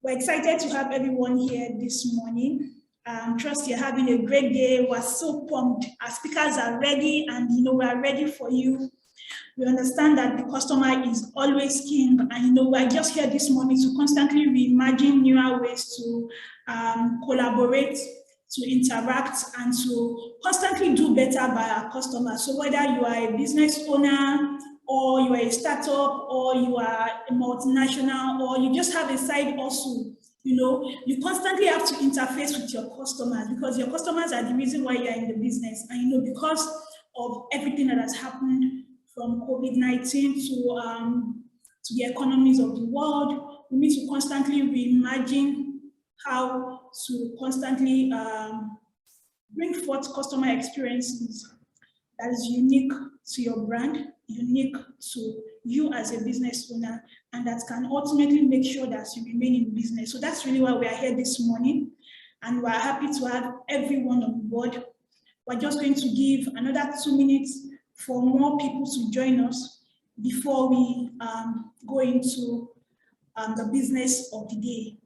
We're excited to have everyone here this morning. Trust you're having a great day. We're so pumped. Our speakers are ready, and we are ready for you. We understand that the customer is always king, and we're just here this morning to constantly reimagine newer ways to collaborate, to interact, and to constantly do better by our customers. So whether you are a business owner, or you are a startup, or you are a multinational, or you just have a side hustle, you constantly have to interface with your customers, because your customers are the reason why you're in the business. And because of everything that has happened from COVID-19 to the economies of the world, we need to constantly reimagine how to constantly bring forth customer experiences that is unique to your brand, unique to you as a business owner, and that can ultimately make sure that you remain in business. So that's really why we are here this morning, and we're happy to have everyone on board. We're just going to give another 2 minutes for more people to join us before we go into the business of the day.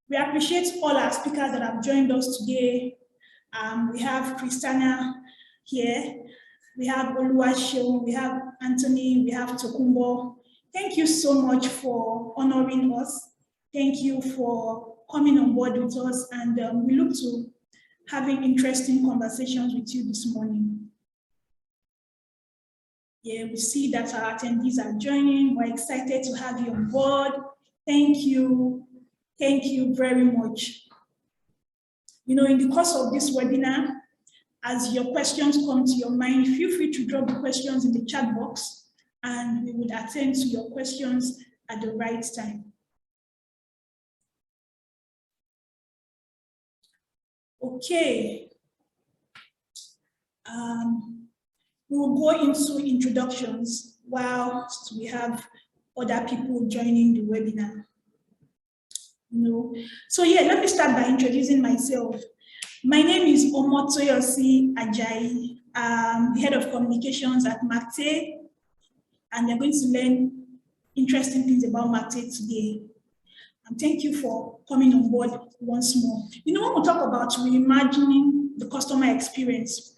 We appreciate all our speakers that have joined us today. We have Christiana here, we have Oluwaseun, we have Anthony, we have Tokumbo. Thank you so much for honoring us. Thank you for coming on board with us, and we look to having interesting conversations with you this morning. Yeah, we see that our attendees are joining. We're excited to have you on board. Thank you. Thank you very much. In the course of this webinar, as your questions come to your mind, feel free to drop the questions in the chat box, and we would attend to your questions at the right time. Okay. We will go into introductions whilst we have other people joining the webinar. So yeah, let me start by introducing myself. My name is Omotoyosi Ajayi. I'm the head of communications at Macte, and you're going to learn interesting things about Macte today. And thank you for coming on board once more. When we talk about reimagining the customer experience,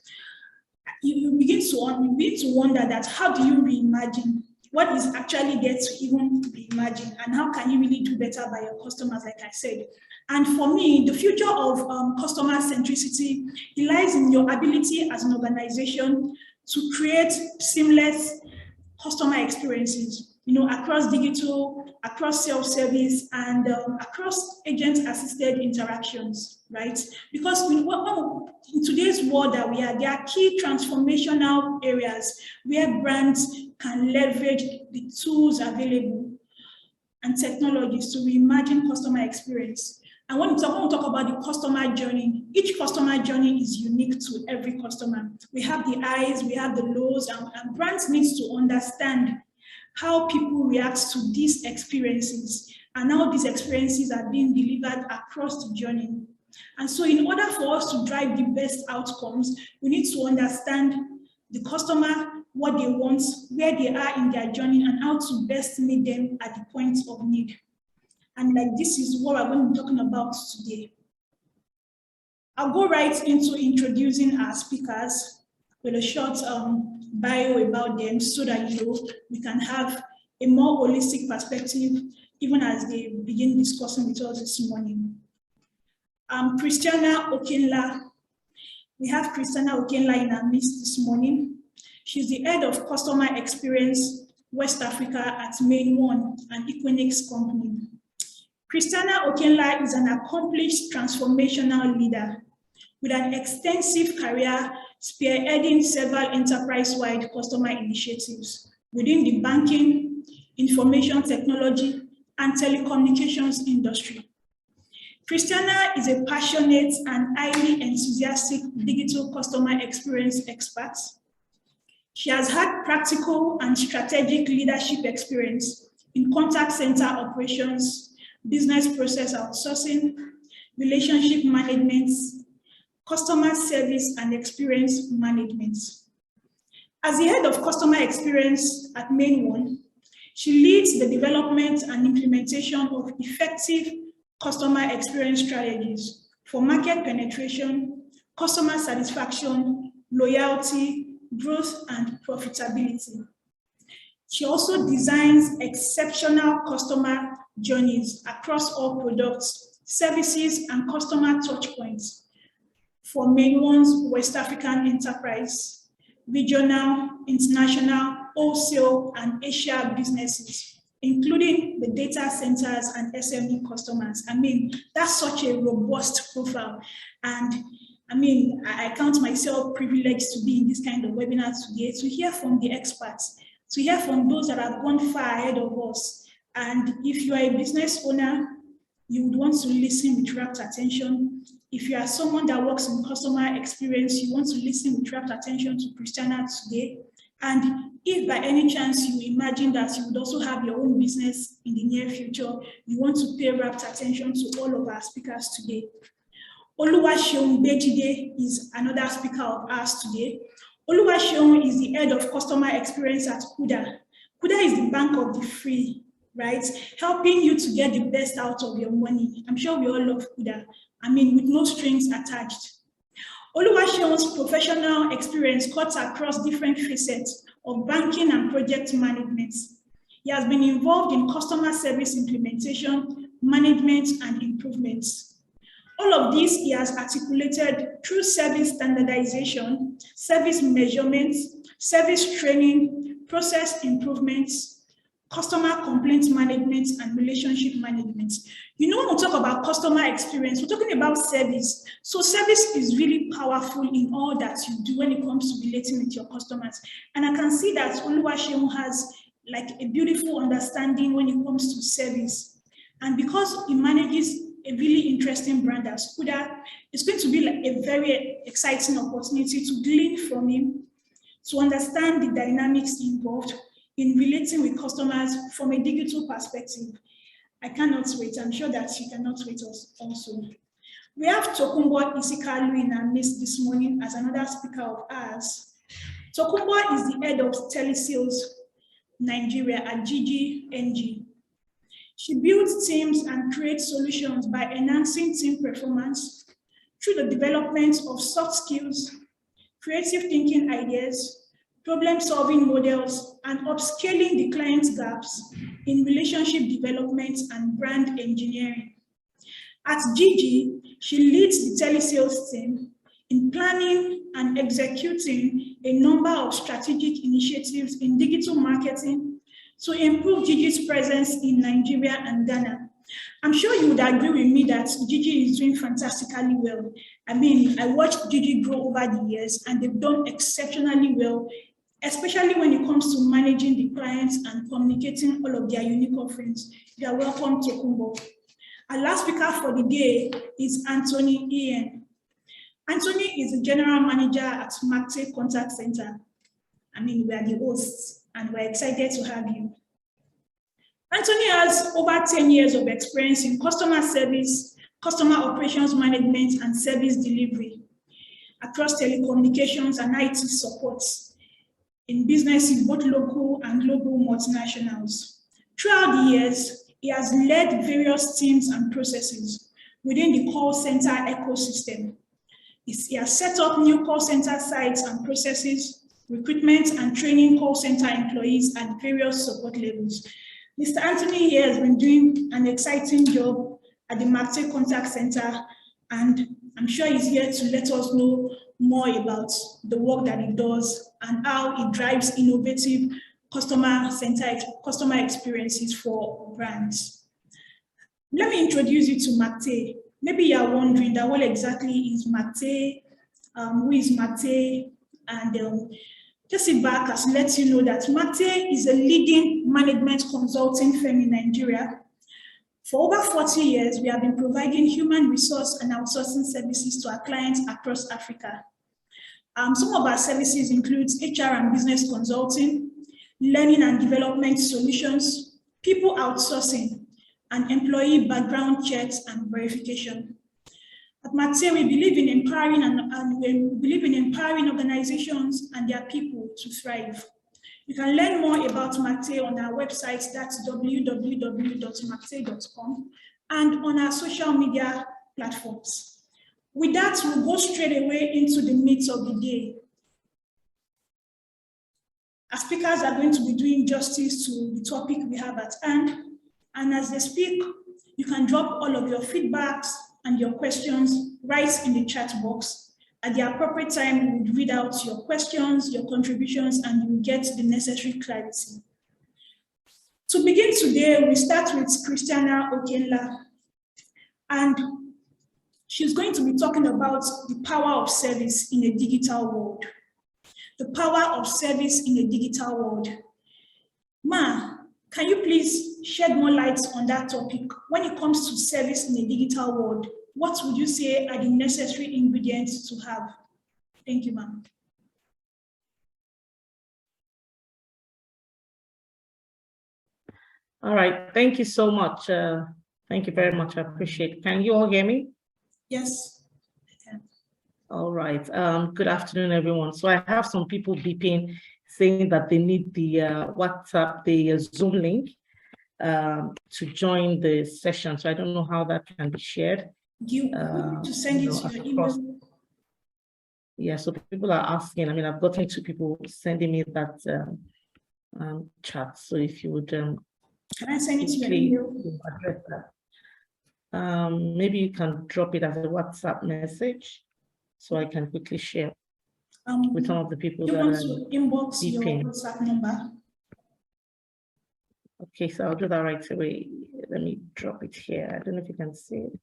you begin to wonder that how do you reimagine? What is actually there to even reimagine, and how can you really do better by your customers, like I said? And for me, the future of customer centricity lies in your ability as an organization to create seamless customer experiences, across digital, across self-service, and across agent-assisted interactions, right? Because in today's world that we are, there are key transformational areas where brands can leverage the tools available and technologies to reimagine customer experience. And when we talk about the customer journey, each customer journey is unique to every customer. We have the highs, we have the lows, and brands need to understand how people react to these experiences and how these experiences are being delivered across the journey. And so in order for us to drive the best outcomes, we need to understand the customer, what they want, where they are in their journey, and how to best meet them at the point of need. And this is what I'm going to be talking about today. I'll go right into introducing our speakers with a short bio about them, so that we can have a more holistic perspective even as they begin discussing with us this morning. Christiana Okenla. We have Christiana Okenla in our midst this morning. She's the head of customer experience West Africa at Main One, an Equinix company. Christiana Okenla is an accomplished transformational leader with an extensive career spearheading several enterprise-wide customer initiatives within the banking, information technology, and telecommunications industry. Christiana is a passionate and highly enthusiastic digital customer experience expert. She has had practical and strategic leadership experience in contact center operations, business process outsourcing, relationship management, customer service and experience management. As the head of customer experience at Main One, She leads the development and implementation of effective customer experience strategies for market penetration, customer satisfaction, loyalty, growth, and profitability. She also designs exceptional customer journeys across all products, services, and customer touchpoints for main ones, West African enterprise, regional, international, wholesale, and Asia businesses, including the data centers and SME customers. I mean, that's such a robust profile. And I mean, I count myself privileged to be in this kind of webinar today, to hear from the experts, to hear from those that have gone far ahead of us. And if you are a business owner, you would want to listen with rapt attention. If you are someone that works in customer experience, you want to listen with rapt attention to Christiana today. And if by any chance you imagine that you would also have your own business in the near future, you want to pay rapt attention to all of our speakers today. Oluwaseun Bejide is another speaker of ours today. Oluwaseun is the head of customer experience at Kuda. Kuda is the bank of the free, right? Helping you to get the best out of your money. I'm sure we all love Kuda. I mean, with no strings attached. Oluwaseun's professional experience cuts across different facets of banking and project management. He has been involved in customer service implementation, management, and improvements. All of this he has articulated through service standardization, service measurements, service training, process improvements, customer complaint management, and relationship management. You know, when we talk about customer experience, we're talking about service. So service is really powerful in all that you do when it comes to relating with your customers. And I can see that Oluwaseun has like a beautiful understanding when it comes to service. And because he manages a really interesting brand as Kuda, it's going to be like a very exciting opportunity to glean from him, to understand the dynamics involved in relating with customers from a digital perspective. I cannot wait. I'm sure that you cannot wait also. We have Tokunbo Isikalu in our midst this morning as another speaker of ours. Tokunbo is the head of telesales Nigeria at GGNG. She builds teams and creates solutions by enhancing team performance through the development of soft skills, creative thinking ideas, problem-solving models, and upscaling the client's gaps in relationship development and brand engineering. At GG, she leads the telesales team in planning and executing a number of strategic initiatives in digital marketing to improve Gigi's presence in Nigeria and Ghana. I'm sure you would agree with me that Gigi is doing fantastically well. I mean, I watched Gigi grow over the years and they've done exceptionally well, especially when it comes to managing the clients and communicating all of their unique offerings. You are welcome, Tokunbo. Our last speaker for the day is Anthony Ian. Anthony is the general manager at Macte Contact Center. I mean, we are the hosts and we're excited to have you. Anthony has over 10 years of experience in customer service, customer operations management, and service delivery across telecommunications and IT support in businesses, both local and global multinationals. Throughout the years, he has led various teams and processes within the call center ecosystem. He has set up new call center sites and processes, recruitment and training call center employees at various support levels. Mr. Anthony here has been doing an exciting job at the Macte Contact Center, and I'm sure he's here to let us know more about the work that he does and how he drives innovative customer experiences for brands. Let me introduce you to Macte. Maybe you are wondering that what exactly is Macte, who is Macte, and just sit back as let you know that Macte is a leading management consulting firm in Nigeria. For over 40 years, we have been providing human resource and outsourcing services to our clients across Africa. Some of our services include HR and business consulting, learning and development solutions, people outsourcing, and employee background checks and verification. At Macte, we believe in empowering and we believe in empowering organizations and their people to thrive. You can learn more about Mate on our website, that's www.mate.com, and on our social media platforms. With that, we'll go straight away into the meat of the day. Our speakers are going to be doing justice to the topic we have at hand, and as they speak, you can drop all of your feedbacks and your questions right in the chat box. At the appropriate time, we'll read out your questions, your contributions, and you'll get the necessary clarity. To begin today, we start with Christiana Okenla, and she's going to be talking about the power of service in a digital world. The power of service in a digital world. Ma, can you please shed more light on that topic? When it comes to service in a digital world, what would you say are the necessary ingredients to have? Thank you, ma'am. All right, thank you so much. Thank you very much, I appreciate it. Can you all hear me? Yes. All right, good afternoon, everyone. So I have some people beeping saying that they need the WhatsApp, the Zoom link to join the session. So I don't know how that can be shared. You need to send it to your email. Yeah, so people are asking. I mean, I've gotten 2 people sending me that chat. So if you would, can I send it to your email? Address that. Maybe you can drop it as a WhatsApp message, so I can quickly share with some of the people that want to inbox your WhatsApp number? Okay, so I'll do that right away. Let me drop it here. I don't know if you can see it.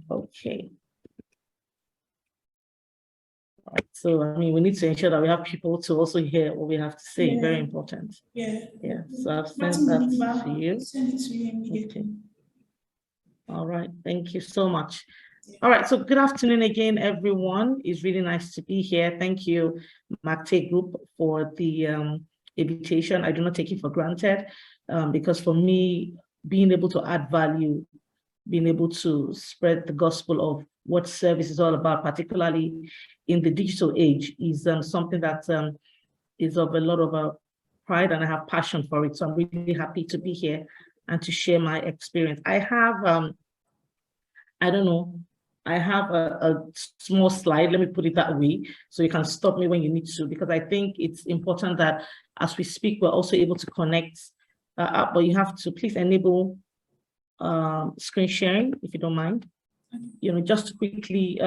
Okay. All right. So, I mean, we need to ensure that we have people to also hear what we have to say. Very important. Yeah. So I've sent that to you. Send it to you immediately. Okay. All right. Thank you so much. All right. So good afternoon again, everyone. It's really nice to be here. Thank you, Mate Group, for the invitation. I do not take it for granted. Because for me, being able to add value, being able to spread the gospel of what service is all about, particularly in the digital age, is something that is of a lot of pride, and I have passion for it. So I'm really happy to be here and to share my experience. I have, I have a small slide, let me put it that way, so you can stop me when you need to, because I think it's important that as we speak, we're also able to connect. But you have to please enable screen sharing, if you don't mind. Just to quickly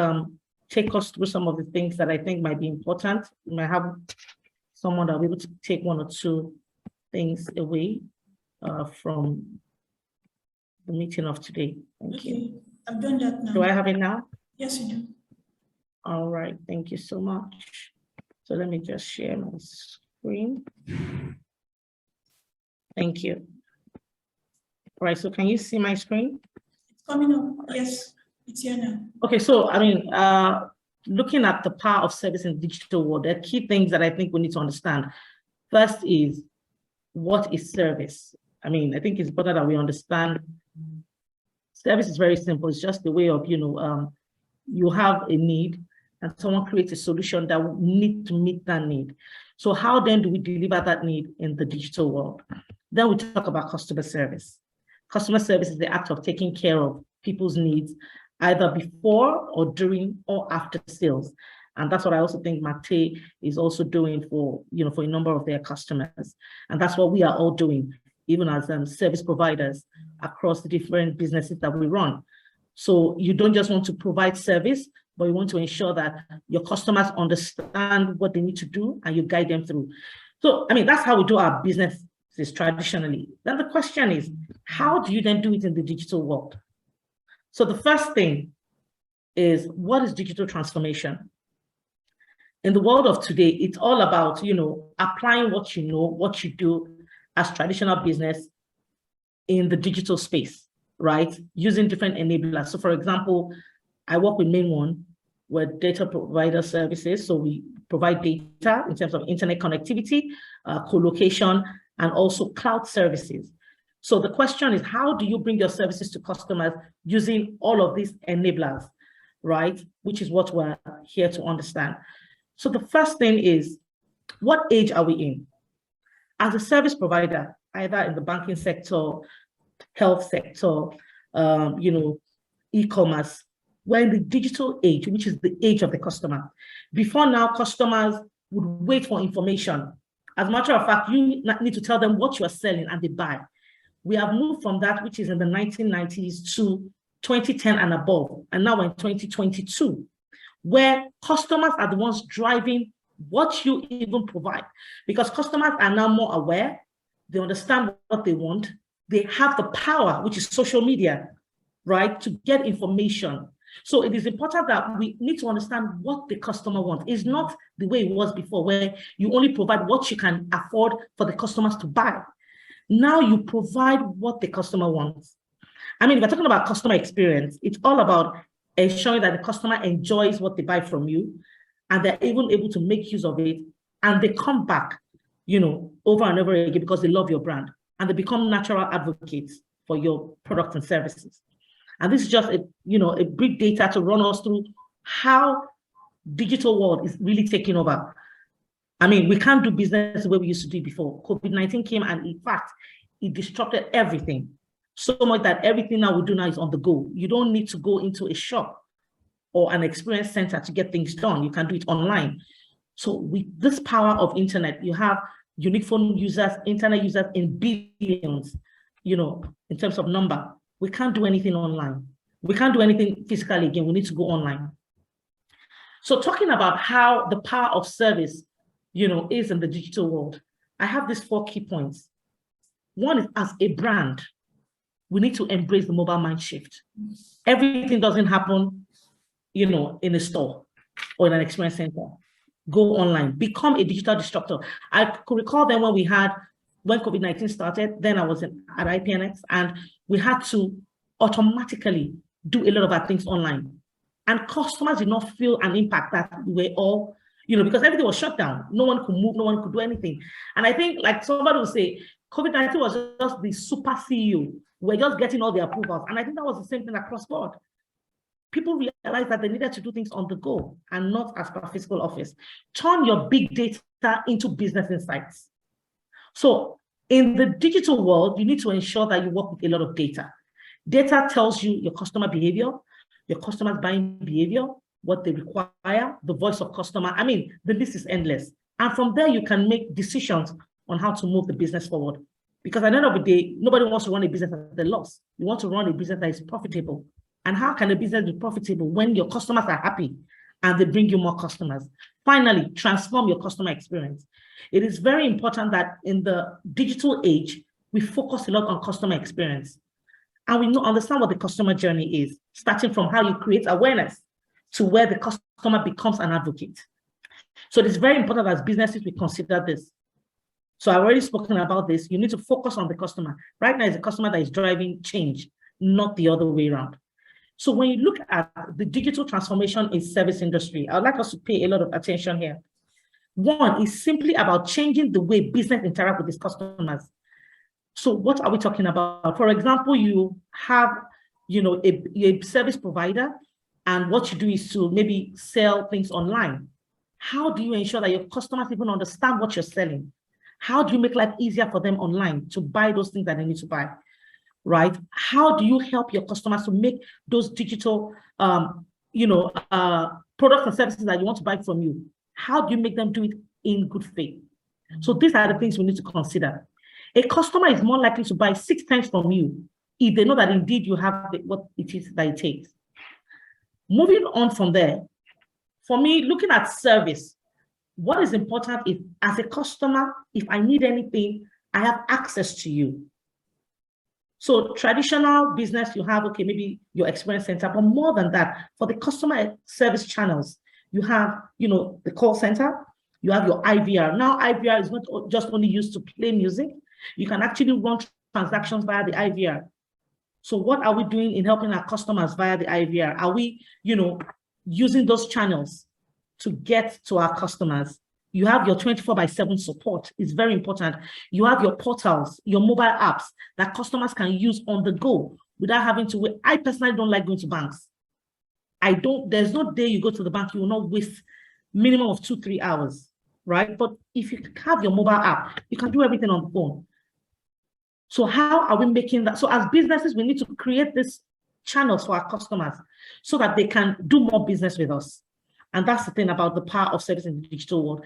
take us through some of the things that I think might be important. We might have someone that will be able to take 1 or 2 things away from the meeting of today. Thank you. I've done that now. Do I have it now? Yes, you do. All right, thank you so much. So let me just share my screen. Thank you. All right, so can you see my screen? It's coming up. Yes, it's here now. Okay, so I mean, looking at the power of service in the digital world, there are key things that I think we need to understand. First is, what is service? I mean, I think it's important that we understand service is very simple. It's just the way of, you have a need and someone creates a solution that will need to meet that need. So how then do we deliver that need in the digital world? Then we talk about customer service. Customer service is the act of taking care of people's needs, either before or during or after sales. And that's what I also think Mate is also doing for, for a number of their customers. And that's what we are all doing, even as service providers across the different businesses that we run. So you don't just want to provide service, but you want to ensure that your customers understand what they need to do and you guide them through. So, I mean, that's how we do our businesses traditionally. Then the question is, how do you then do it in the digital world? So the first thing is, what is digital transformation? In the world of today, it's all about, applying what you know, what you do as traditional business in the digital space, right? Using different enablers. So for example, I work with Main One, we're data provider services. So we provide data in terms of internet connectivity, co-location, and also cloud services. So the question is, how do you bring your services to customers using all of these enablers, right? Which is what we're here to understand. So the first thing is, what age are we in? As a service provider, either in the banking sector, health sector, e-commerce, we're in the digital age, which is the age of the customer. Before now, customers would wait for information. As a matter of fact, you need to tell them what you are selling and they buy. We have moved from that, which is in the 1990s, to 2010 and above. And now we're in 2022, where customers are the ones driving what you even provide. Because customers are now more aware, they understand what they want, they have the power, which is social media, right, to get information. So it is important that we need to understand what the customer wants. It's not the way it was before, where you only provide what you can afford for the customers to buy. Now you provide what the customer wants. I mean, if we're talking about customer experience, it's all about ensuring that the customer enjoys what they buy from you, and they're even able to make use of it, and they come back, over and over again because they love your brand, and they become natural advocates for your products and services. And this is just a brief data to run us through how digital world is really taking over. I mean, we can't do business the way we used to do before. COVID-19 came, and in fact, it disrupted everything. So much that everything now we do now is on the go. You don't need to go into a shop or an experience center to get things done. You can do it online. So with this power of internet, you have unique phone users, internet users in billions, in terms of number. We can't do anything online. We can't do anything physically again. We need to go online. So talking about how the power of service, is in the digital world, I have these 4 key points. One is, as a brand, we need to embrace the mobile mind shift. Everything doesn't happen, in a store or in an experience center. Go online, become a digital disruptor. I could recall then when COVID-19 started, then I was at IPNX, and we had to automatically do a lot of our things online. And customers did not feel an impact that we were all, because everything was shut down. No one could move, no one could do anything. And I think, like somebody would say, COVID-19 was just the super CEO. We're just getting all the approvals. And I think that was the same thing across board. People realized that they needed to do things on the go and not as per physical office. Turn your big data into business insights. So in the digital world, you need to ensure that you work with a lot of data. Data tells you your customer behavior, your customer's buying behavior, what they require, the voice of customer. I mean, the list is endless. And from there, you can make decisions on how to move the business forward. Because at the end of the day, nobody wants to run a business at a loss. You want to run a business that is profitable. And how can a business be profitable when your customers are happy and they bring you more customers? Finally, transform your customer experience. It is very important that in the digital age, we focus a lot on customer experience. And we understand what the customer journey is, starting from how you create awareness to where the customer becomes an advocate. So it is very important as businesses we consider this. So I've already spoken about this. You need to focus on the customer. Right now, it's the customer that is driving change, not the other way around. So when you look at the digital transformation in service industry, I would like us to pay a lot of attention here. One is simply about changing the way business interact with its customers. So what are we talking about? For example, you have, a service provider, and what you do is to maybe sell things online. How do you ensure that your customers even understand what you're selling? How do you make life easier for them online to buy those things that they need to buy? Right? How do you help your customers to make those digital, products and services that you want to buy from you? How do you make them do it in good faith? So these are the things we need to consider. A customer is more likely to buy 6 times from you if they know that indeed you have what it is that it takes. Moving on from there, for me, looking at service, what is important is, as a customer, if I need anything, I have access to you. So traditional business, you have, maybe your experience center, but more than that, for the customer service channels, you have, the call center, you have your IVR. Now, IVR is not just only used to play music. You can actually run transactions via the IVR. So what are we doing in helping our customers via the IVR? Are we, using those channels to get to our customers? You have your 24/7 support. It's very important. You have your portals, your mobile apps that customers can use on the go without having to wait. I personally don't like going to banks. There's no day you go to the bank, you will not waste minimum of 2-3 hours. right? But if you have your mobile app, you can do everything on the phone. So how are we making that? So as businesses, we need to create these channels for our customers so that they can do more business with us. And that's the thing about the power of service in the digital world.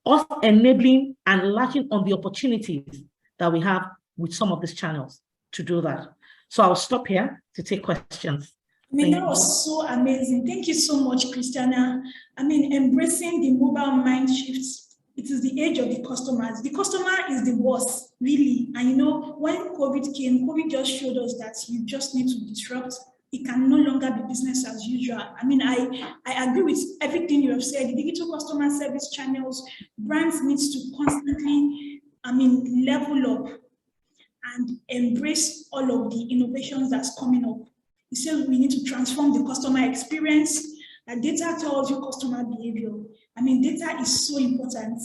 Us enabling and latching on the opportunities that we have with some of these channels to do that. So I'll stop here to take questions. I mean, that was so amazing. Thank you so much, Christiana. I mean, embracing the mobile mind shifts. It is the age of the customers. The customer is the boss, really. And you know, when COVID came, COVID just showed us that you just need to disrupt. It can no longer be business as usual. I mean, I agree with everything you have said. The digital customer service channels, brands needs to constantly, level up and embrace all of the innovations that's coming up. You said we need to transform the customer experience. Data tells you customer behavior. I mean, data is so important,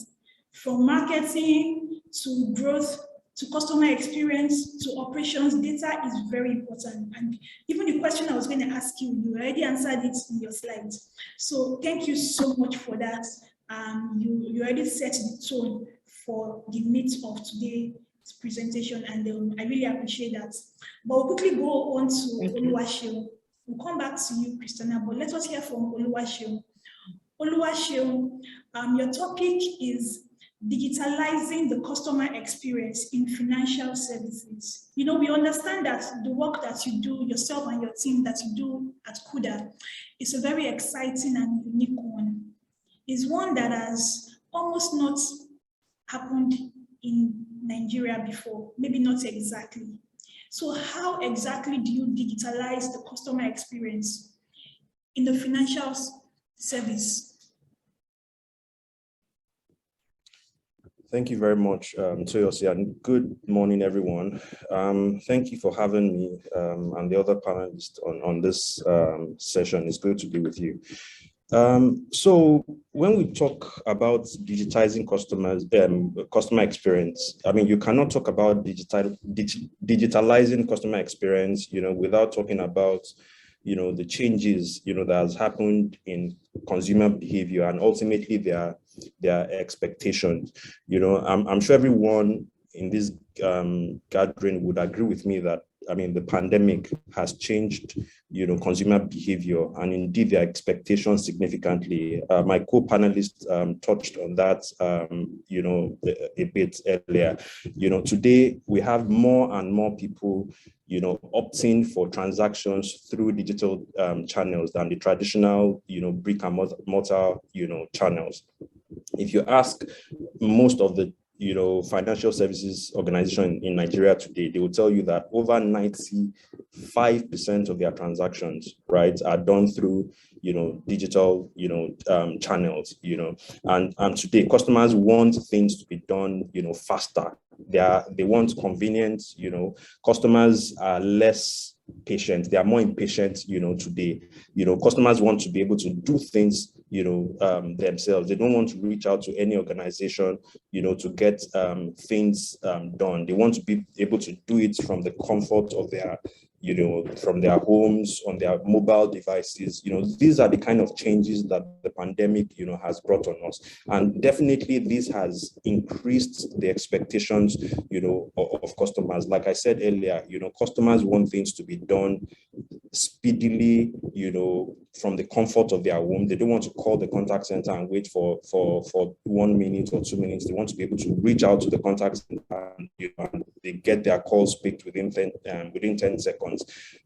from marketing to growth to customer experience to operations. Data is very important. And even the question I was going to ask you, you already answered it in your slides. So thank you so much for that. You already set the tone for the meat of today's presentation, and I really appreciate that. But we'll quickly go on to Oluwaseun. We'll come back to you, Christiana, but let us hear from Oluwaseun. Oluwaseun, your topic is digitalizing the customer experience in financial services. You know, we understand that the work that you do, yourself and your team that you do at Kuda, is a very exciting and unique one. It's one that has almost not happened in Nigeria before, maybe not exactly. So how exactly do you digitalize the customer experience in the financial service? Thank you very much, Toyosi, and good morning, everyone. Thank you for having me and the other panelists on this session. It's good to be with you. So when we talk about digitizing customer experience, I mean, you cannot talk about digitalizing customer experience, you know, without talking about, you know, the changes, you know, that has happened in consumer behavior and ultimately their expectations. You know, I'm sure everyone in this gathering would agree with me that, I mean, the pandemic has changed, you know, consumer behavior and indeed their expectations significantly. My co-panelist touched on that, you know, a bit earlier. You know, today we have more and more people, you know, opting for transactions through digital channels than the traditional, you know, brick and mortar, you know, channels. If you ask most of the, you know, financial services organization in Nigeria today, they will tell you that over 95% of their transactions, right, are done through, you know, digital, you know, channels, you know, and today customers want things to be done, you know, faster. They want convenience, you know, customers are less patient, they are more impatient, you know, today. You know, customers want to be able to do things, you know, themselves. They don't want to reach out to any organization, you know, to get things done. They want to be able to do it from the comfort of their, you know, from their homes, on their mobile devices. You know, these are the kind of changes that the pandemic, you know, has brought on us. And definitely this has increased the expectations, you know, of customers. Like I said earlier, you know, customers want things to be done speedily, you know, from the comfort of their home. They don't want to call the contact center and wait for 1 minute or 2 minutes. They want to be able to reach out to the contact center and, you know, and they get their calls picked within 10 seconds.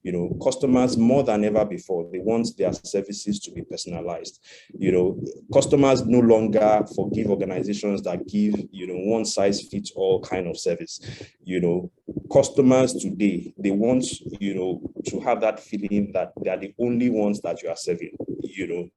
You know, customers more than ever before, they want their services to be personalized. You know, customers no longer forgive organizations that give, you know, one size fits all kind of service. You know, customers today, they want, you know, to have that feeling that they are the only ones that you are serving. You know,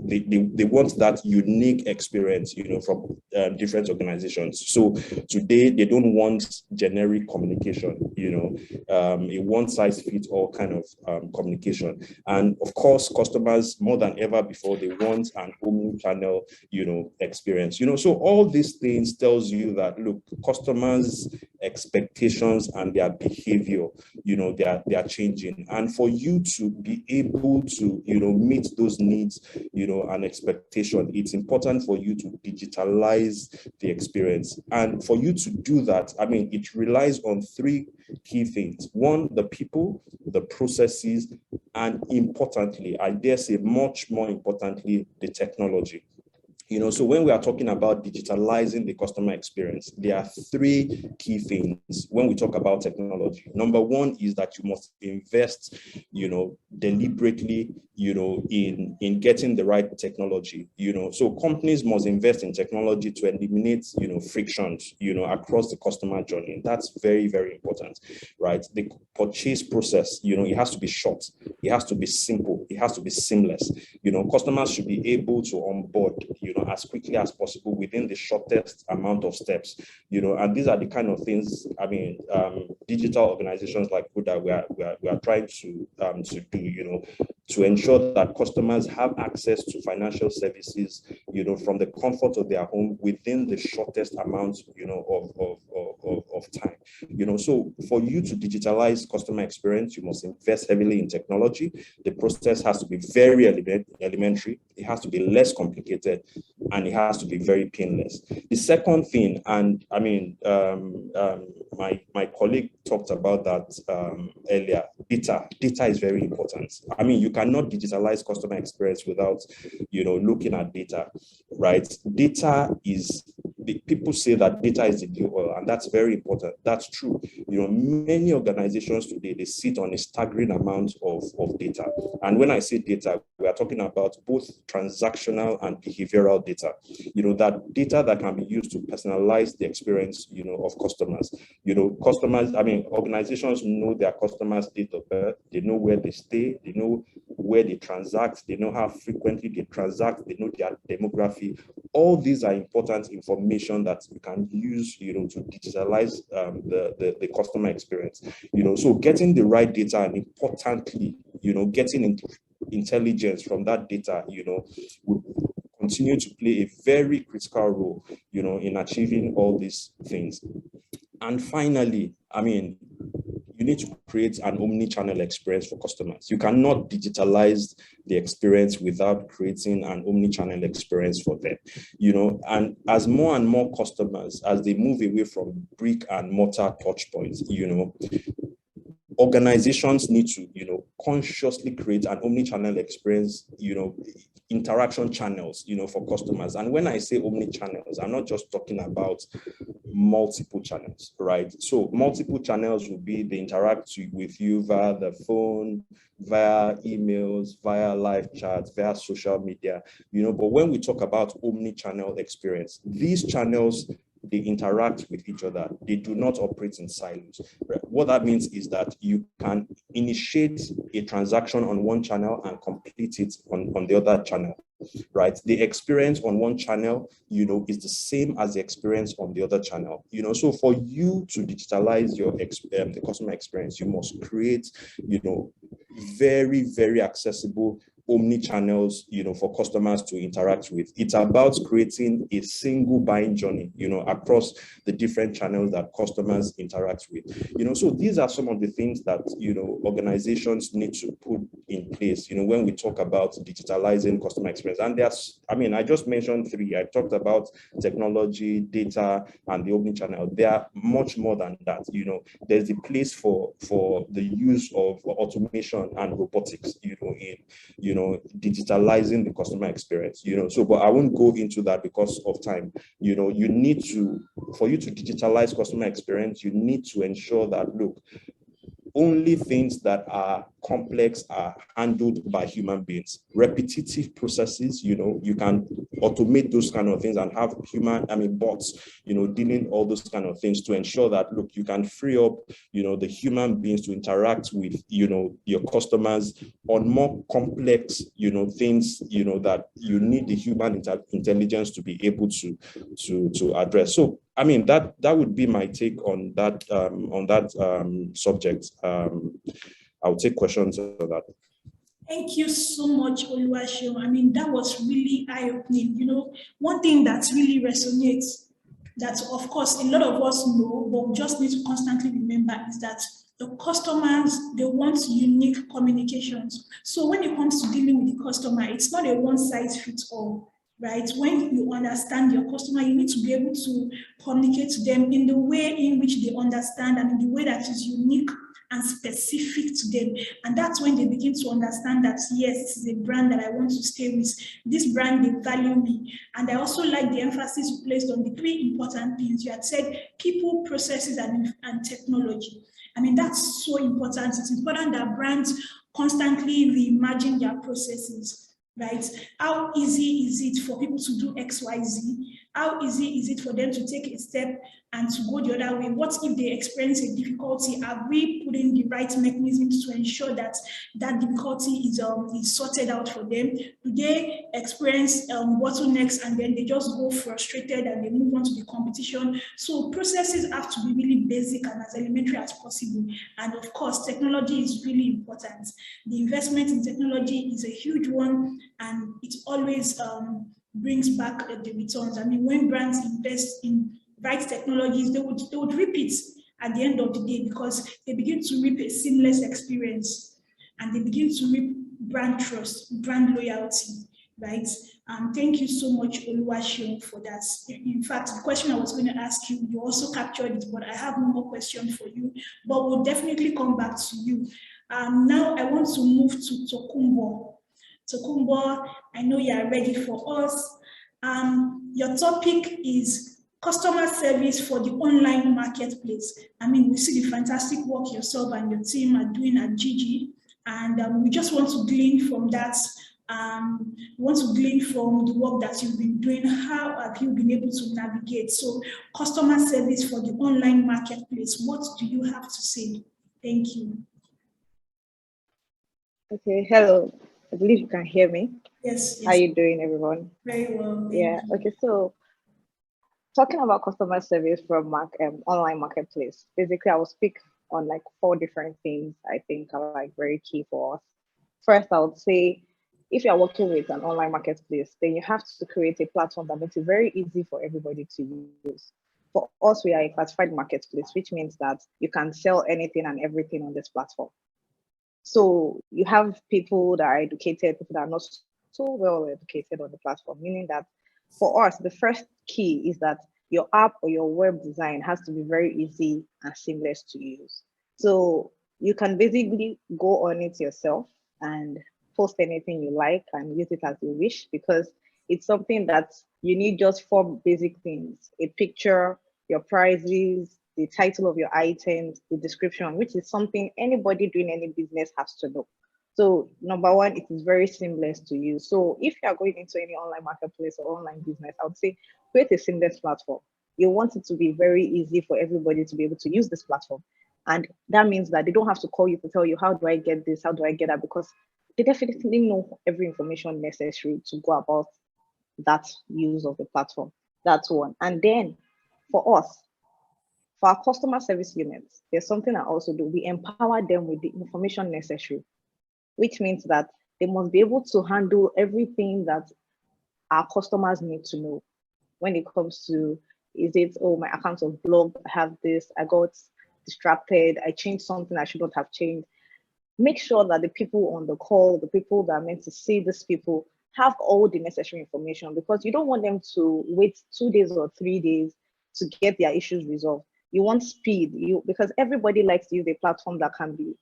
they want that unique experience, you know, from different organizations. So today they don't want generic communication, you know, a one size fits all kind of communication. And of course, customers more than ever before, they want an omni-channel, you know, experience. You know, so all these things tells you that, look, customers, expectations and their behavior, they are changing. And for you to be able to, meet those needs, and expectation, it's important for you to digitalize the experience. And for you to do that, it relies on three key things. One, the people, the processes, and importantly, I dare say much more importantly, the technology. So when we are talking about digitalizing the customer experience, there are three key things when we talk about technology. Number one is that you must invest, deliberately, in getting the right technology. So companies must invest in technology to eliminate, frictions, across the customer journey. That's very, very important, right? The purchase process, it has to be short, it has to be simple, it has to be seamless. Customers should be able to onboard, as quickly as possible within the shortest amount of steps, and these are the kind of things, digital organizations like Huda, we are trying to do, to ensure that customers have access to financial services, from the comfort of their home within the shortest amount, of time. So for you to digitalize customer experience, you must invest heavily in technology. The process has to be very elementary. It has to be less complicated, and it has to be very painless. The second thing, and my colleague talked about that earlier, data is very important. You cannot digitalize customer experience without, looking at data, right? Data is, people say that data is the new oil, and that's very important. That's true. Many organizations today, they sit on a staggering amount of data. And when I say data, we are talking about both transactional and behavioral data. That data that can be used to personalize the experience, of customers. Organizations know their customers' date of birth, they know where they stay, they know where they transact, they know how frequently they transact, they know their demography. All these are important information that you can use, to digitalize the customer experience. So getting the right data, and importantly, getting intelligence from that data, will continue to play a very critical role, in achieving all these things. And finally, you need to create an omni-channel experience for customers. You cannot digitalize the experience without creating an omni-channel experience for them. And as more and more customers, as they move away from brick and mortar touch points, organizations need to, consciously create an omni-channel experience, interaction channels, for customers. And when I say omni-channels, I'm not just talking about multiple channels, right? So multiple channels will be they interact with you via the phone, via emails, via live chats, via social media, but when we talk about omni-channel experience, these channels, they interact with each other. They do not operate in silos. Right? What that means is that you can initiate a transaction on one channel and complete it on the other channel, right? The experience on one channel, is the same as the experience on the other channel. So for you to digitalize your the customer experience, you must create, very, very accessible omni-channels, for customers to interact with. It's about creating a single buying journey, across the different channels that customers interact with. So these are some of the things that, organizations need to put in place, when we talk about digitalizing customer experience. And there's, I just mentioned three. I talked about technology, data, and the omni-channel. There are much more than that. There's a place for the use of automation and robotics, in, digitalizing the customer experience, so, but I won't go into that because of time. You need to, for you to digitalize customer experience, you need to ensure that, look, only things that are complex are handled by human beings. Repetitive processes, you can automate those kind of things and have bots, dealing all those kind of things to ensure that, look, you can free up, the human beings to interact with, your customers on more complex, things, that you need the human intelligence to be able to address. So, that would be my take on that subject. I'll take questions on that. Thank you so much, Oluwaseun. That was really eye-opening. One thing that really resonates that, of course, a lot of us know, but we just need to constantly remember is that the customers, they want unique communications. So when it comes to dealing with the customer, it's not a one size fits all, right? When you understand your customer, you need to be able to communicate to them in the way in which they understand and in the way that is unique and specific to them. And that's when they begin to understand that, yes, this is a brand that I want to stay with. This brand, they value me. And I also like the emphasis you placed on the three important things. You had said people, processes, and technology. I mean, that's so important. It's important that brands constantly reimagine their processes, right? How easy is it for people to do X, Y, Z? How easy is it for them to take a step and to go the other way? What if they experience a difficulty? Are we putting the right mechanisms to ensure that that difficulty is sorted out for them? Do they experience bottlenecks and then they just go frustrated and they move on to the competition? So processes have to be really basic and as elementary as possible. And of course, technology is really important. The investment in technology is a huge one, and it always brings back the returns. I mean, when brands invest in right technologies, they would reap it at the end of the day because they begin to reap a seamless experience and they begin to reap brand trust, brand loyalty, right? Thank you so much, Oluwaseun, for that. In fact, the question I was going to ask you, you also captured it, but I have one more question for you, but we'll definitely come back to you. Now I want to move to Tokumbo. Tokumbo, I know you are ready for us. Your topic is customer service for the online marketplace. I mean, we see the fantastic work yourself and your team are doing at Gigi, and we just want to glean from that. We want to glean from the work that you've been doing. How have you been able to navigate? So, customer service for the online marketplace, what do you have to say? Thank you. Okay, hello. I believe you can hear me. Yes. How are you doing, everyone? Very well. Yeah. Okay. So, talking about customer service from online marketplace, basically, I will speak on like 4 different things I think are like very key for us. First, I would say, if you're working with an online marketplace, then you have to create a platform that makes it very easy for everybody to use. For us, we are a classified marketplace, which means that you can sell anything and everything on this platform. So you have people that are educated, people that are not so well educated on the platform, meaning that for us, the first key is that your app or your web design has to be very easy and seamless to use. So you can basically go on it yourself and post anything you like and use it as you wish, because it's something that you need just 4 basic things: a picture, your prices, the title of your items, the description, which is something anybody doing any business has to know. So number 1, it is very seamless to use. So if you are going into any online marketplace or online business, I would say create a seamless platform. You want it to be very easy for everybody to be able to use this platform. And that means that they don't have to call you to tell you, how do I get this? How do I get that? Because they definitely know every information necessary to go about that use of the platform. That's one. And then for us, for our customer service units, there's something I also do. We empower them with the information necessary, which means that they must be able to handle everything that our customers need to know when it comes to, is it, oh, my account of blog, I have this, I got distracted, I changed something I should not have changed. Make sure that the people on the call, the people that are meant to see these people, have all the necessary information, because you don't want them to wait 2 days or 3 days to get their issues resolved. You want speed, because everybody likes to use a platform that can be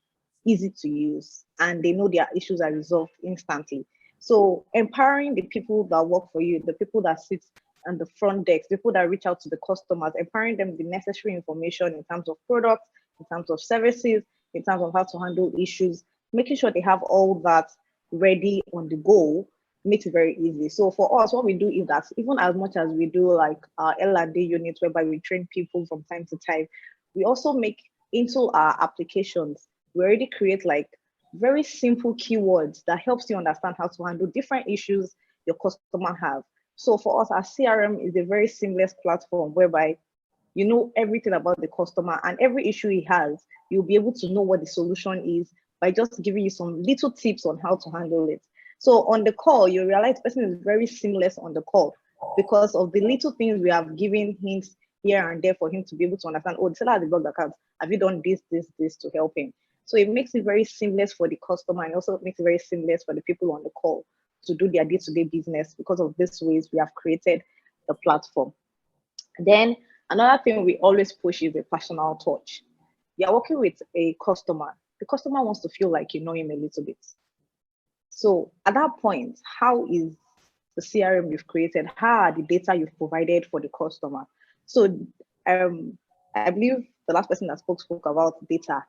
easy to use and they know their issues are resolved instantly. So empowering the people that work for you, the people that sit on the front desk, people that reach out to the customers, empowering them with the necessary information in terms of products, in terms of services, in terms of how to handle issues, making sure they have all that ready on the go makes it very easy. So for us, what we do is that even as much as we do like our L&D units, whereby we train people from time to time, we also make into our applications, we already create like very simple keywords that helps you understand how to handle different issues your customer have. So for us, our CRM is a very seamless platform whereby you know everything about the customer, and every issue he has, you'll be able to know what the solution is by just giving you some little tips on how to handle it. So on the call, you realize the person is very seamless on the call because of the little things we have given hints here and there for him to be able to understand, oh, the seller has a blocked account. Have you done this to help him? So it makes it very seamless for the customer, and also makes it very seamless for the people on the call to do their day-to-day business because of these ways we have created the platform. Then another thing we always push is a personal touch. You're working with a customer. The customer wants to feel like you know him a little bit. So at that point, how is the CRM you've created? How are the data you've provided for the customer? So I believe the last person that spoke about data,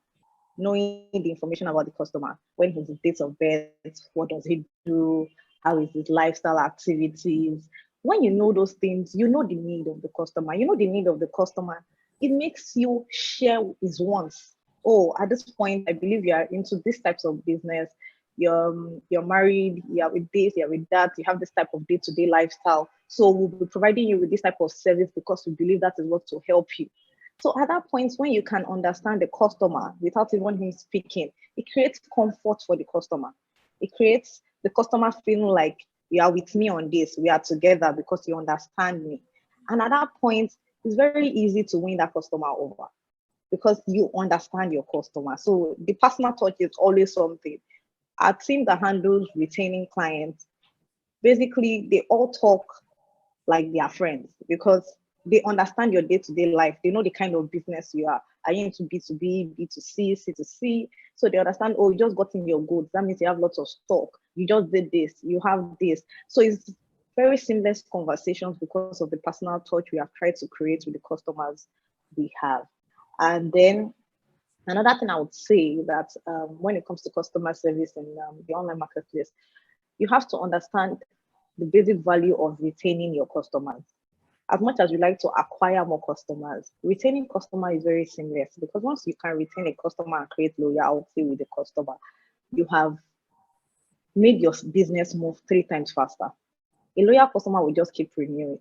knowing the information about the customer, when his date of birth, what does he do, how is his lifestyle activities. When you know those things, you know the need of the customer. You know the need of the customer. It makes you share his wants. Oh, at this point, I believe you are into these types of business. You're married, you're with this, you're with that, you have this type of day-to-day lifestyle. So we'll be providing you with this type of service because we believe that is what will help you. So at that point, when you can understand the customer without even him speaking, it creates comfort for the customer. It creates the customer feeling like you are with me on this, we are together because you understand me. And at that point, it's very easy to win that customer over because you understand your customer. So the personal touch is always something. Our team that handles retaining clients, basically, they all talk like they are friends because they understand your day-to-day life. They know the kind of business you are. Are you into B2B, B2C, C2C? So they understand, oh, you just got in your goods. That means you have lots of stock. You just did this. You have this. So it's very seamless conversations because of the personal touch we have tried to create with the customers we have. And then another thing I would say that when it comes to customer service in the online marketplace, you have to understand the basic value of retaining your customers. As much as we like to acquire more customers, retaining customer is very seamless because once you can retain a customer and create loyalty with the customer, you have made your business move 3 times faster. A loyal customer will just keep renewing,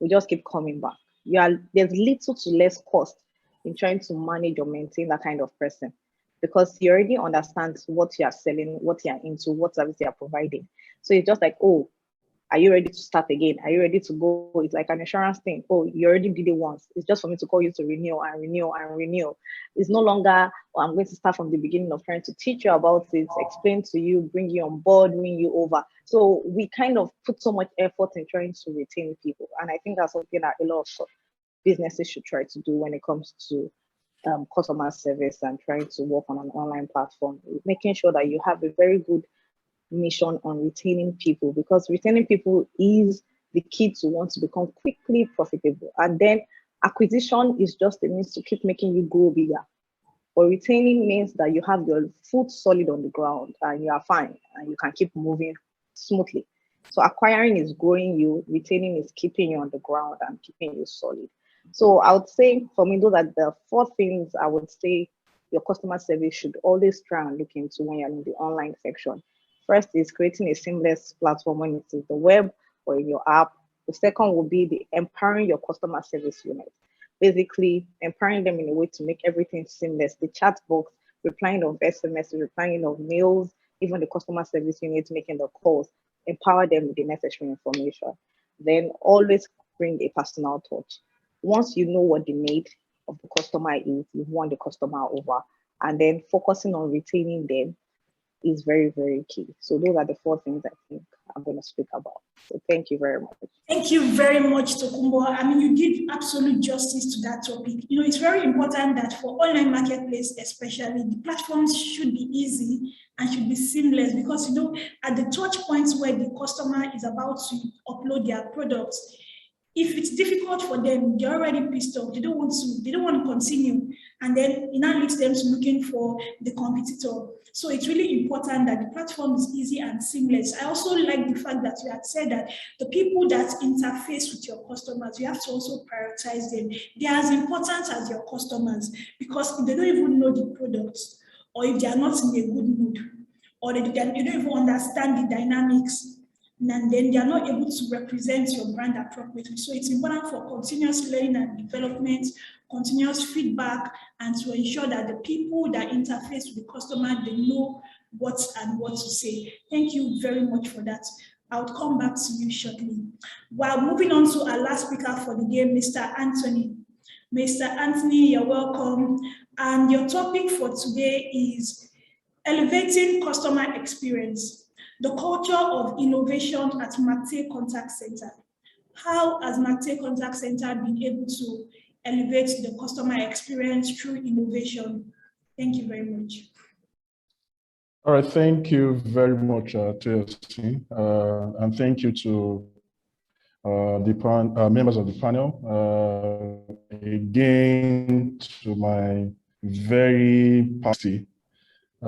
will just keep coming back. There's little to less cost in trying to manage or maintain that kind of person because he already understands what you are selling, what you are into, what service you are providing. So it's just like, oh, are you ready to start again? Are you ready to go? It's like an insurance thing. Oh, you already did it once. It's just for me to call you to renew and renew and renew. It's no longer, oh, I'm going to start from the beginning of trying to teach you about it, explain to you, bring you on board, win you over. So we kind of put so much effort in trying to retain people. And I think that's something that a lot of businesses should try to do when it comes to customer service and trying to work on an online platform, making sure that you have a very good mission on retaining people because retaining people is the key to want to become quickly profitable. And then acquisition is just a means to keep making you grow bigger. But retaining means that you have your foot solid on the ground and you are fine and you can keep moving smoothly. So acquiring is growing you, retaining is keeping you on the ground and keeping you solid. So I would say for me, those are the 4 things I would say your customer service should always try and look into when you're in the online section. First is creating a seamless platform when it is the web or in your app. The second will be the empowering your customer service unit. Basically, empowering them in a way to make everything seamless. The chat box, replying of SMS, replying of mails, even the customer service unit making the calls, empower them with the necessary information. Then always bring a personal touch. Once you know what the need of the customer is, you want the customer over, and then focusing on retaining them is very, very key. So those are the 4 things I think I'm going to speak about. So thank you very much. Thank you very much, Tokumbo. I mean, you did absolute justice to that topic. You know, it's very important that for online marketplace, especially, the platforms should be easy and should be seamless because, you know, at the touch points where the customer is about to upload their products, if it's difficult for them, they're already pissed off. They don't want to continue. And then it now leads them to looking for the competitor. So it's really important that the platform is easy and seamless. I also like the fact that you had said that the people that interface with your customers, you have to also prioritize them. They are as important as your customers because if they don't even know the products or if they are not in a good mood or they don't even understand the dynamics, and then they are not able to represent your brand appropriately. So it's important for continuous learning and development, continuous feedback, and to ensure that the people that interface with the customer, they know what to say. Thank you very much for that. I'll come back to you shortly. While moving on to our last speaker for the day, Mr. Anthony. Mr. Anthony, you're welcome. And your topic for today is elevating customer experience, the culture of innovation at Mate Contact Center. How has Mate Contact Center been able to elevate the customer experience through innovation? Thank you very much. All right, thank you very much, TSC, and thank you to the members of the panel. Again, to my very party. I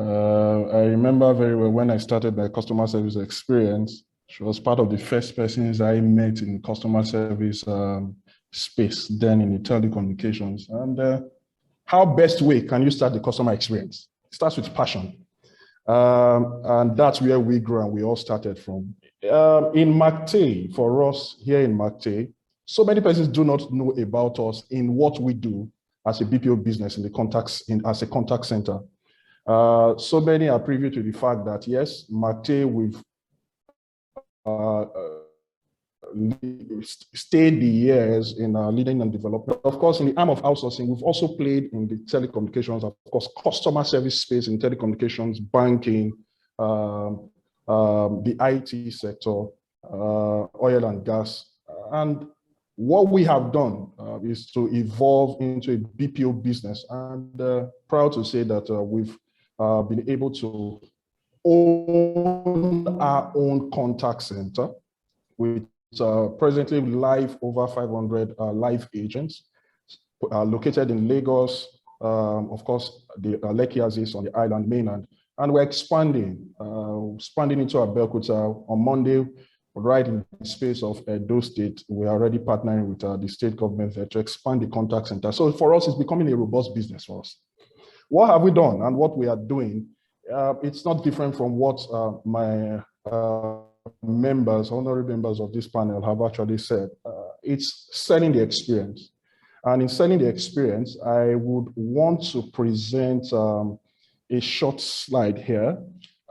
remember very well when I started my customer service experience. She was part of the first persons I met in customer service space, then in the telecommunications. And how best way can you start the customer experience? It starts with passion. And that's where we grew and we all started from. In MACTE, for us here in MACTE, so many persons do not know about us in what we do as a BPO business in the as a contact center. So many are privy to the fact that yes, MACTE, we've stayed the years in leading and development. Of course, in the arm of outsourcing, we've also played in the telecommunications, of course, customer service space in telecommunications, banking, the IT sector, oil and gas. And what we have done is to evolve into a BPO business. And proud to say that we've been able to own our own contact center with presently live over 500 live agents located in Lagos, of course, the Lekki Axis on the island mainland, and we're expanding into Abeokuta on Monday, right in the space of Edo State. We're already partnering with the state government there to expand the contact center. So for us, it's becoming a robust business for us. What have we done and what we are doing? It's not different from what my honorary members of this panel have actually said. It's selling the experience. And in selling the experience, I would want to present a short slide here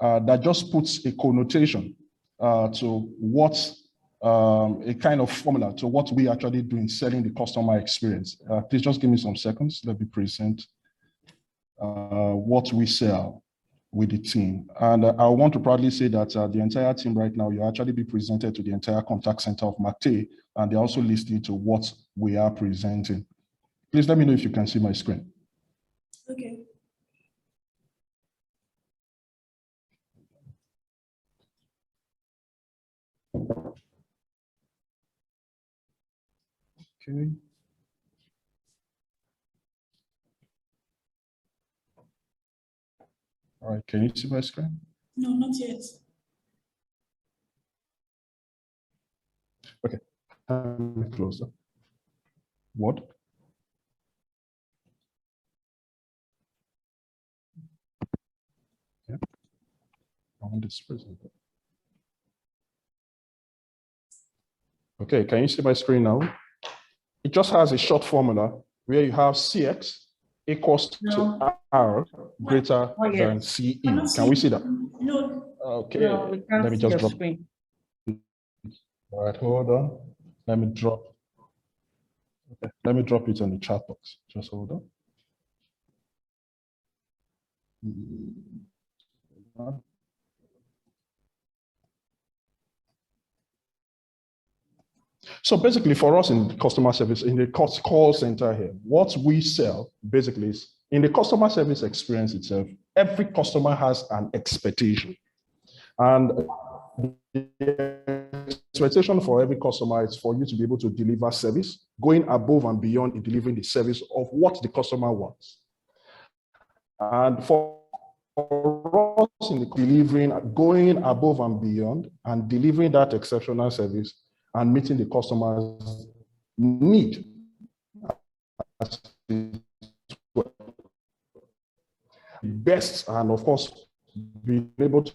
that just puts a connotation to what, a kind of formula to what we actually do in selling the customer experience. Please just give me some seconds. Let me present what we sell with the team. And I want to proudly say that the entire team right now, you actually be presented to the entire contact center of MACTE, and they're also listening to what we are presenting. Please let me know if you can see my screen. Okay. Okay. All right, can you see my screen? No, not yet. Okay, closer. What? Yeah, I want this present. Okay, can you see my screen now? It just has a short formula where you have CX equals to R greater than CE. Can we see that? No. Okay, No, we can't let me see just your drop. screen. All right, hold on. Let me drop. Okay, let me drop it on the chat box. Just hold on. So basically for us in customer service, in the call center here, what we sell basically is in the customer service experience itself, every customer has an expectation. And the expectation for every customer is for you to be able to deliver service, going above and beyond in delivering the service of what the customer wants. And for us in the delivering, going above and beyond and delivering that exceptional service and meeting the customer's need. Best, and of course, being able to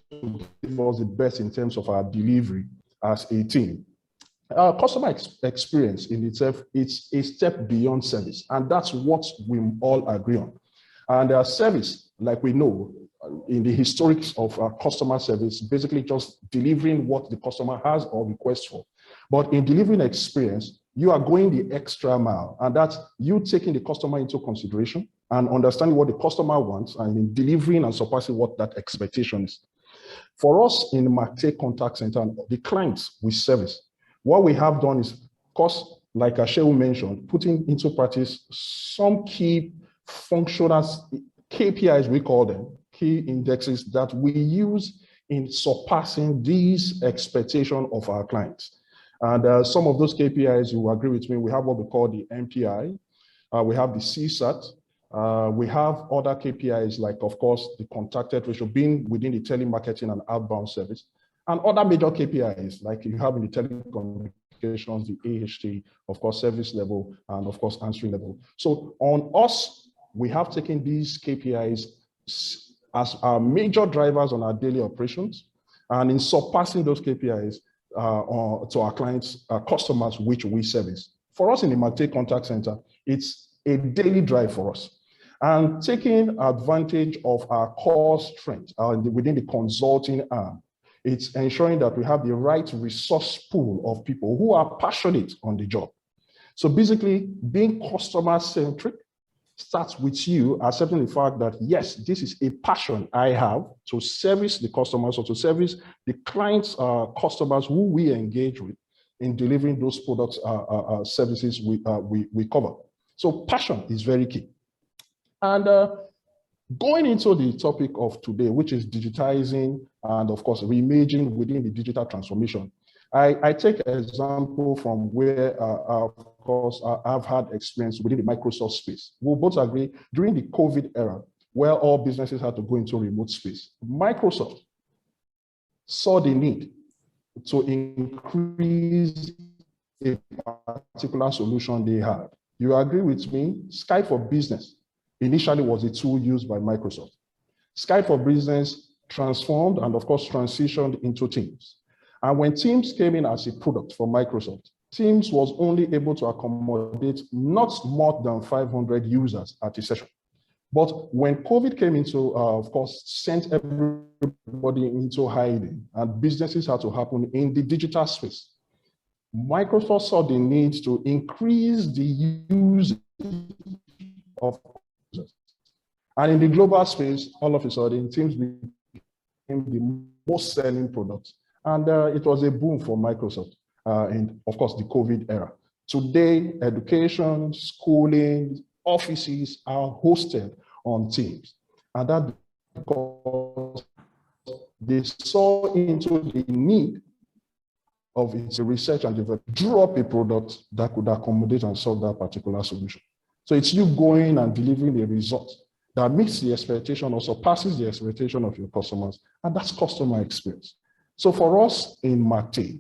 give us the best in terms of our delivery as a team. Our customer experience in itself, it's a step beyond service, and that's what we all agree on. And our service, like we know, in the historics of our customer service, basically just delivering what the customer has or requests for. But in delivering experience, you are going the extra mile, and that's you taking the customer into consideration and understanding what the customer wants and in delivering and surpassing what that expectation is. For us in the Mate contact center, the clients we service, what we have done is, of course, like Ashewu mentioned, putting into practice some key functional KPIs, we call them, key indexes that we use in surpassing these expectations of our clients. And some of those KPIs, you will agree with me, we have what we call the MPI, we have the CSAT, we have other KPIs like, of course, the contacted ratio being within the telemarketing and outbound service, and other major KPIs like you have in the telecommunications, the AHT, of course, service level, and of course, answering level. So on us, we have taken these KPIs as our major drivers on our daily operations, and in surpassing those KPIs to our clients, our customers, which we service. For us in the Mate Contact Center, it's a daily drive for us. And taking advantage of our core strength within the consulting arm, it's ensuring that we have the right resource pool of people who are passionate on the job. So basically, being customer-centric starts with you accepting the fact that, yes, this is a passion I have to service the customers or to service the clients, customers who we engage with in delivering those products, services we cover. So passion is very key. And going into the topic of today, which is digitizing and of course, reimaging within the digital transformation. I take an example from where, of course, I've had experience within the Microsoft space. We'll both agree during the COVID era, where all businesses had to go into remote space, Microsoft saw the need to increase a particular solution they had. You agree with me? Skype for Business initially was a tool used by Microsoft. Skype for Business transformed and of course transitioned into Teams. And when Teams came in as a product for Microsoft, Teams was only able to accommodate not more than 500 users at a session. But when COVID came into, of course, sent everybody into hiding and businesses had to happen in the digital space, Microsoft saw the need to increase the use of users. And in the global space, all of a sudden, Teams became the most selling product. And it was a boom for Microsoft in, of course, the COVID era. Today, education, schooling, offices are hosted on Teams. And that because they saw into the need of its research and development, drew up a product that could accommodate and solve that particular solution. So it's you going and delivering a result that meets the expectation or surpasses the expectation of your customers, and that's customer experience. So for us in Mate,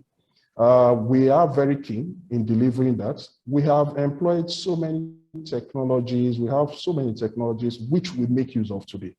we are very keen in delivering that. We have employed so many technologies. We have so many technologies which we make use of today.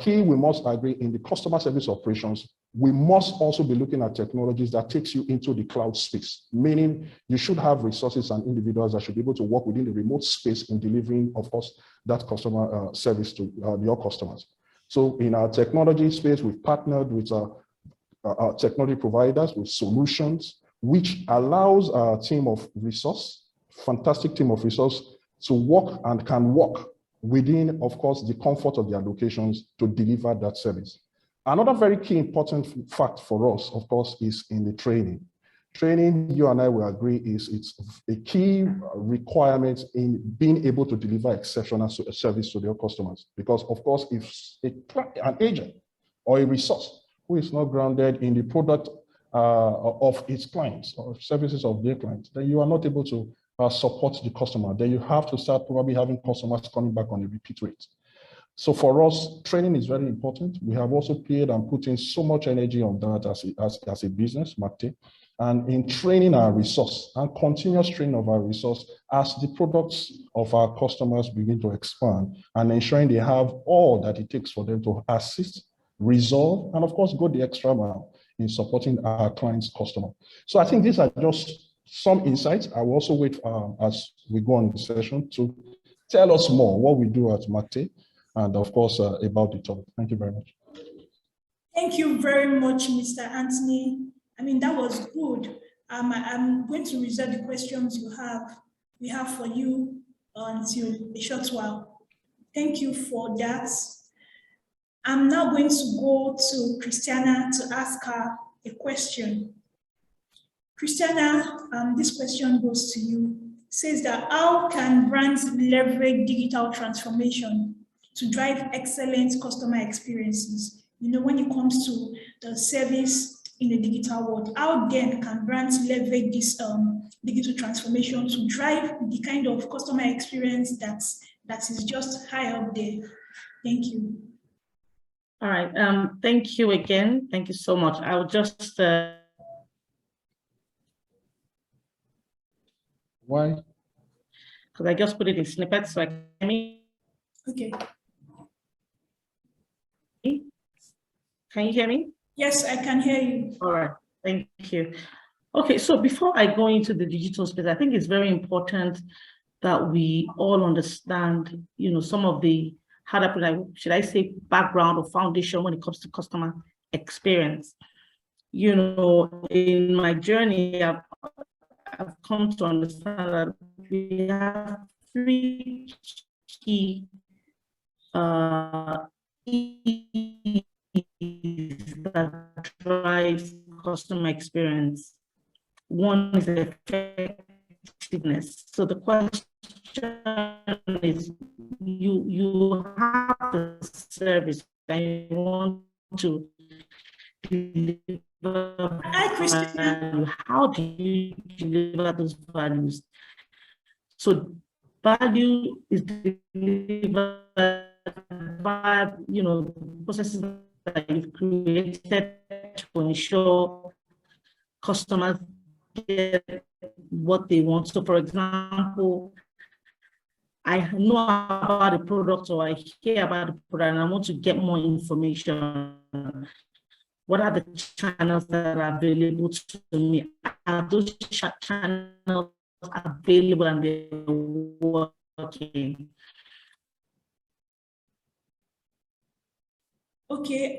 Key, we must agree in the customer service operations, we must also be looking at technologies that takes you into the cloud space, meaning you should have resources and individuals that should be able to work within the remote space in delivering, of course, that customer service to your customers. So in our technology space, we've partnered with our technology providers with solutions, which allows our team of resource, fantastic team of resource, to work and can work within, of course, the comfort of their locations to deliver that service. Another very key important fact for us, of course, is in the training. Training, you and I will agree, it's a key requirement in being able to deliver exceptional service to their customers. Because, of course, if an agent or a resource who is not grounded in the product of its clients or services of their clients, then you are not able to support the customer. Then you have to start probably having customers coming back on a repeat rate. So for us, training is very important. We have also played and put in so much energy on that as a business, Mate, and in training our resource and continuous training of our resource as the products of our customers begin to expand and ensuring they have all that it takes for them to assist, resolve, and of course, go the extra mile in supporting our clients' customer. So I think these are just some insights. I will also wait as we go on the session to tell us more what we do at Mate and of course about the topic. Thank you very much. Thank you very much, Mr. Anthony. I mean, that was good. I'm going to reserve the questions we have for you until a short while. Thank you for that. I'm now going to go to Christiana to ask her a question. Christiana, this question goes to you. It says that how can brands leverage digital transformation to drive excellent customer experiences? You know, when it comes to the service in the digital world, how then can brands leverage this digital transformation to drive the kind of customer experience that is just high up there? Thank you. All right. Thank you again. Thank you so much. I'll just Why? because I just put it in snippets so I can. Okay. Can you hear me? Yes, I can hear you. All right. Thank you. Okay, so before I go into the digital space, I think it's very important that we all understand, you know, some of the, should I say, background or foundation when it comes to customer experience. You know, in my journey, I've come to understand that we have three key that drives customer experience. One is effectiveness. So the question is, you have the service and you want to deliver value. How do you deliver those values? So value is delivered by, you know, processes that you've created to ensure customers get what they want. So for example, I know about the product or I hear about the product and I want to get more information. What are the channels that are available to me? Are those channels available and they're working? Okay,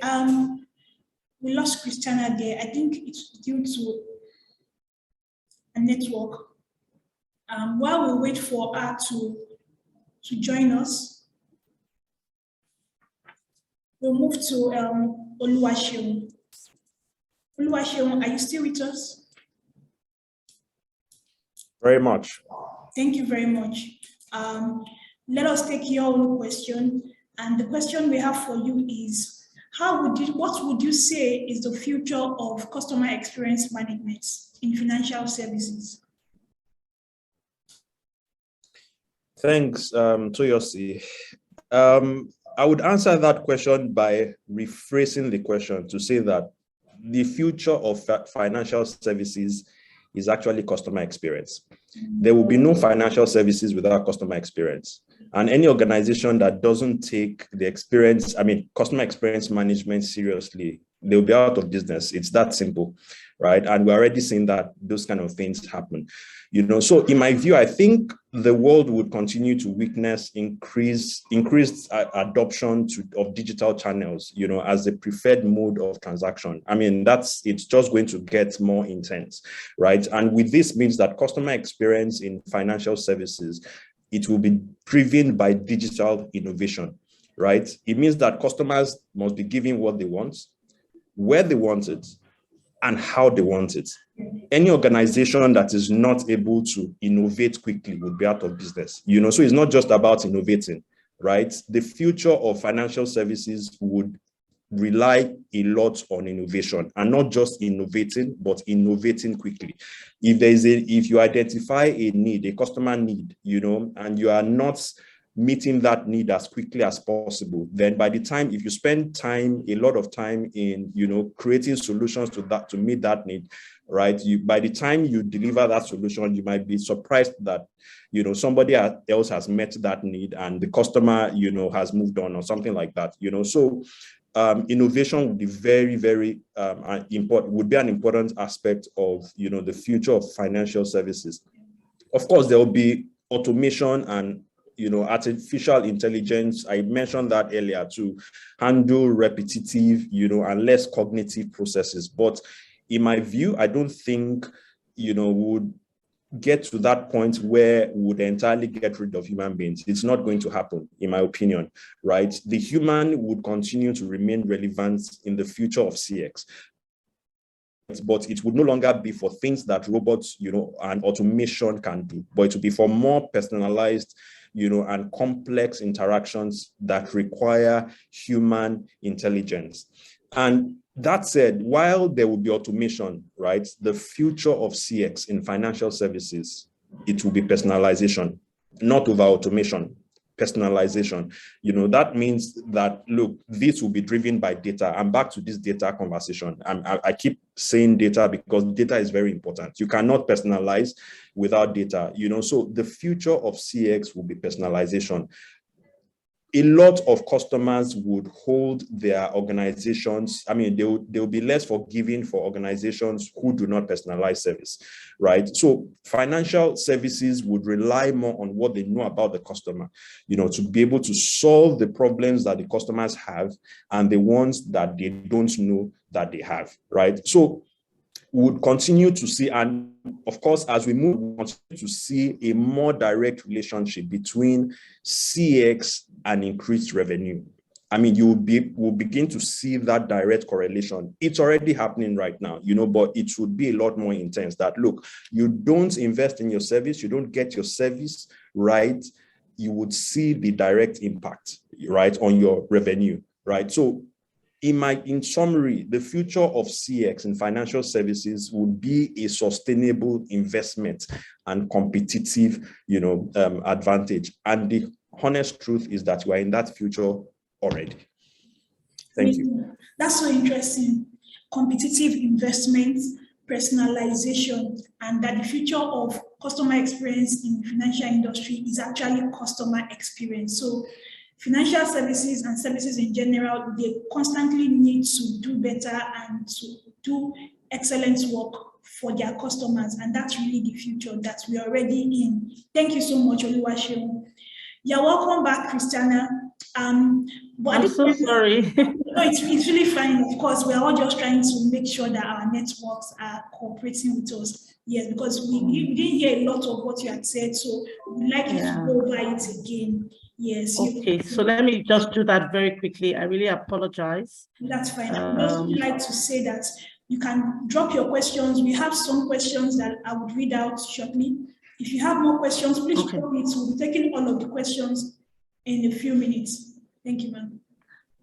we lost Christiana there. I think it's due to a network. While we wait for her to join us, we'll move to Oluwaseun. Oluwaseun, are you still with us? Very much. Thank you very much. Let us take your own question. And the question we have for you is, what would you say is the future of customer experience management in financial services? Thanks, Toyosi. I would answer that question by rephrasing the question to say that the future of financial services is actually customer experience. There will be no financial services without customer experience. And any organization that doesn't take the experience, customer experience management seriously, they'll be out of business. It's that simple, right? And we're already seeing that those kind of things happen. You know, so in my view, I think the world would continue to witness increased adoption of digital channels, you know, as the preferred mode of transaction. It's just going to get more intense, right? And with this means that customer experience in financial services, it will be driven by digital innovation, right? It means that customers must be given what they want, where they want it, and how they want it. Any organization that is not able to innovate quickly would be out of business. You know, so it's not just about innovating, right? The future of financial services would rely a lot on innovation, and not just innovating, but innovating quickly. If you identify a need, a customer need, you know, and you are not meeting that need as quickly as possible, then by the time, if you spend a lot of time in, you know, creating solutions to meet that need, right? By the time you deliver that solution, you might be surprised that, you know, somebody else has met that need and the customer, you know, has moved on or something like that, you know. So innovation would be very, very important, would be an important aspect of, you know, the future of financial services. Of course, there will be automation and, you know, artificial intelligence. I mentioned that earlier, to handle repetitive, you know, and less cognitive processes. But in my view, I don't think would get to that point where we would entirely get rid of human beings. It's not going to happen, in my opinion, right? The human would continue to remain relevant in the future of CX, but it would no longer be for things that robots, and automation can do, but it would be for more personalized, and complex interactions that require human intelligence. And that said, while there will be automation, right, the future of CX in financial services, it will be personalization, not over automation, personalization. That means that, look, this will be driven by data. I'm back to this data conversation. I keep saying data because data is very important. You cannot personalize without data, so the future of CX will be personalization. A lot of customers would hold their organizations. I mean, they'll be less forgiving for organizations who do not personalize service, right? So financial services would rely more on what they know about the customer, to be able to solve the problems that the customers have and the ones that they don't know that they have, right? So we would continue to see, and of course, as we move, we continue to see a more direct relationship between CX and increased revenue. I mean, we'll begin to see that direct correlation. It's already happening right now, but it would be a lot more intense. That, look, you don't invest in your service, you don't get your service right, you would see the direct impact, right, on your revenue, right? So in summary, the future of CX in financial services would be a sustainable investment and competitive, advantage. And the honest truth is that we are in that future already. Thank you. That's so interesting. Competitive investment, personalization, and that the future of customer experience in the financial industry is actually customer experience. So financial services and services in general, they constantly need to do better and to do excellent work for their customers. And that's really the future that we are already in. Thank you so much, Oluwaseun. You're welcome back, Christiana. But I'm so sorry. No, it's really fine. Of course, we're all just trying to make sure that our networks are cooperating with us. Yes, because we didn't hear a lot of what you had said, so we'd like you to go over it again. Yes. Okay, so let me just do that very quickly. I really apologize. That's fine. I would also like to say that you can drop your questions. We have some questions that I would read out shortly. If you have more questions, please drop it. We'll be taking all of the questions in a few minutes. Thank you, ma'am.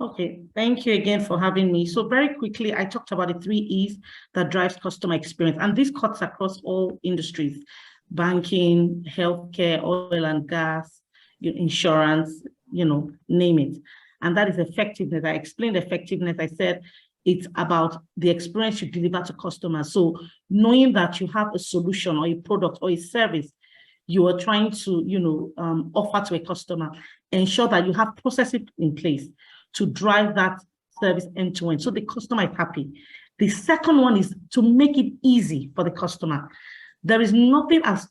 Okay, thank you again for having me. So very quickly, I talked about the 3 E's that drives customer experience, and this cuts across all industries: banking, healthcare, oil and gas, insurance, name it. And that is effectiveness. I explained effectiveness. I said it's about the experience you deliver to customers. So knowing that you have a solution or a product or a service you are trying to, offer to a customer, ensure that you have processes in place to drive that service end to end, so the customer is happy. The second one is to make it easy for the customer. There is nothing as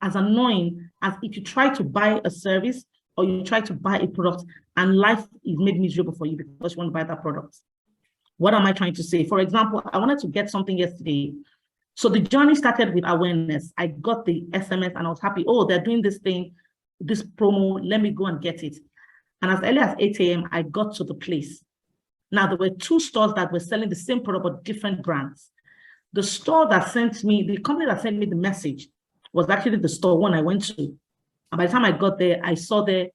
annoying as if you try to buy a service or you try to buy a product and life is made miserable for you because you want to buy that product. What am I trying to say? For example, I wanted to get something yesterday. So the journey started with awareness. I got the SMS and I was happy. Oh, they're doing this thing, this promo, let me go and get it. And as early as 8 a.m., I got to the place. Now, there were 2 stores that were selling the same product, but different brands. The store that sent me, the company that sent me the message was actually the store one I went to. And by the time I got there, I saw there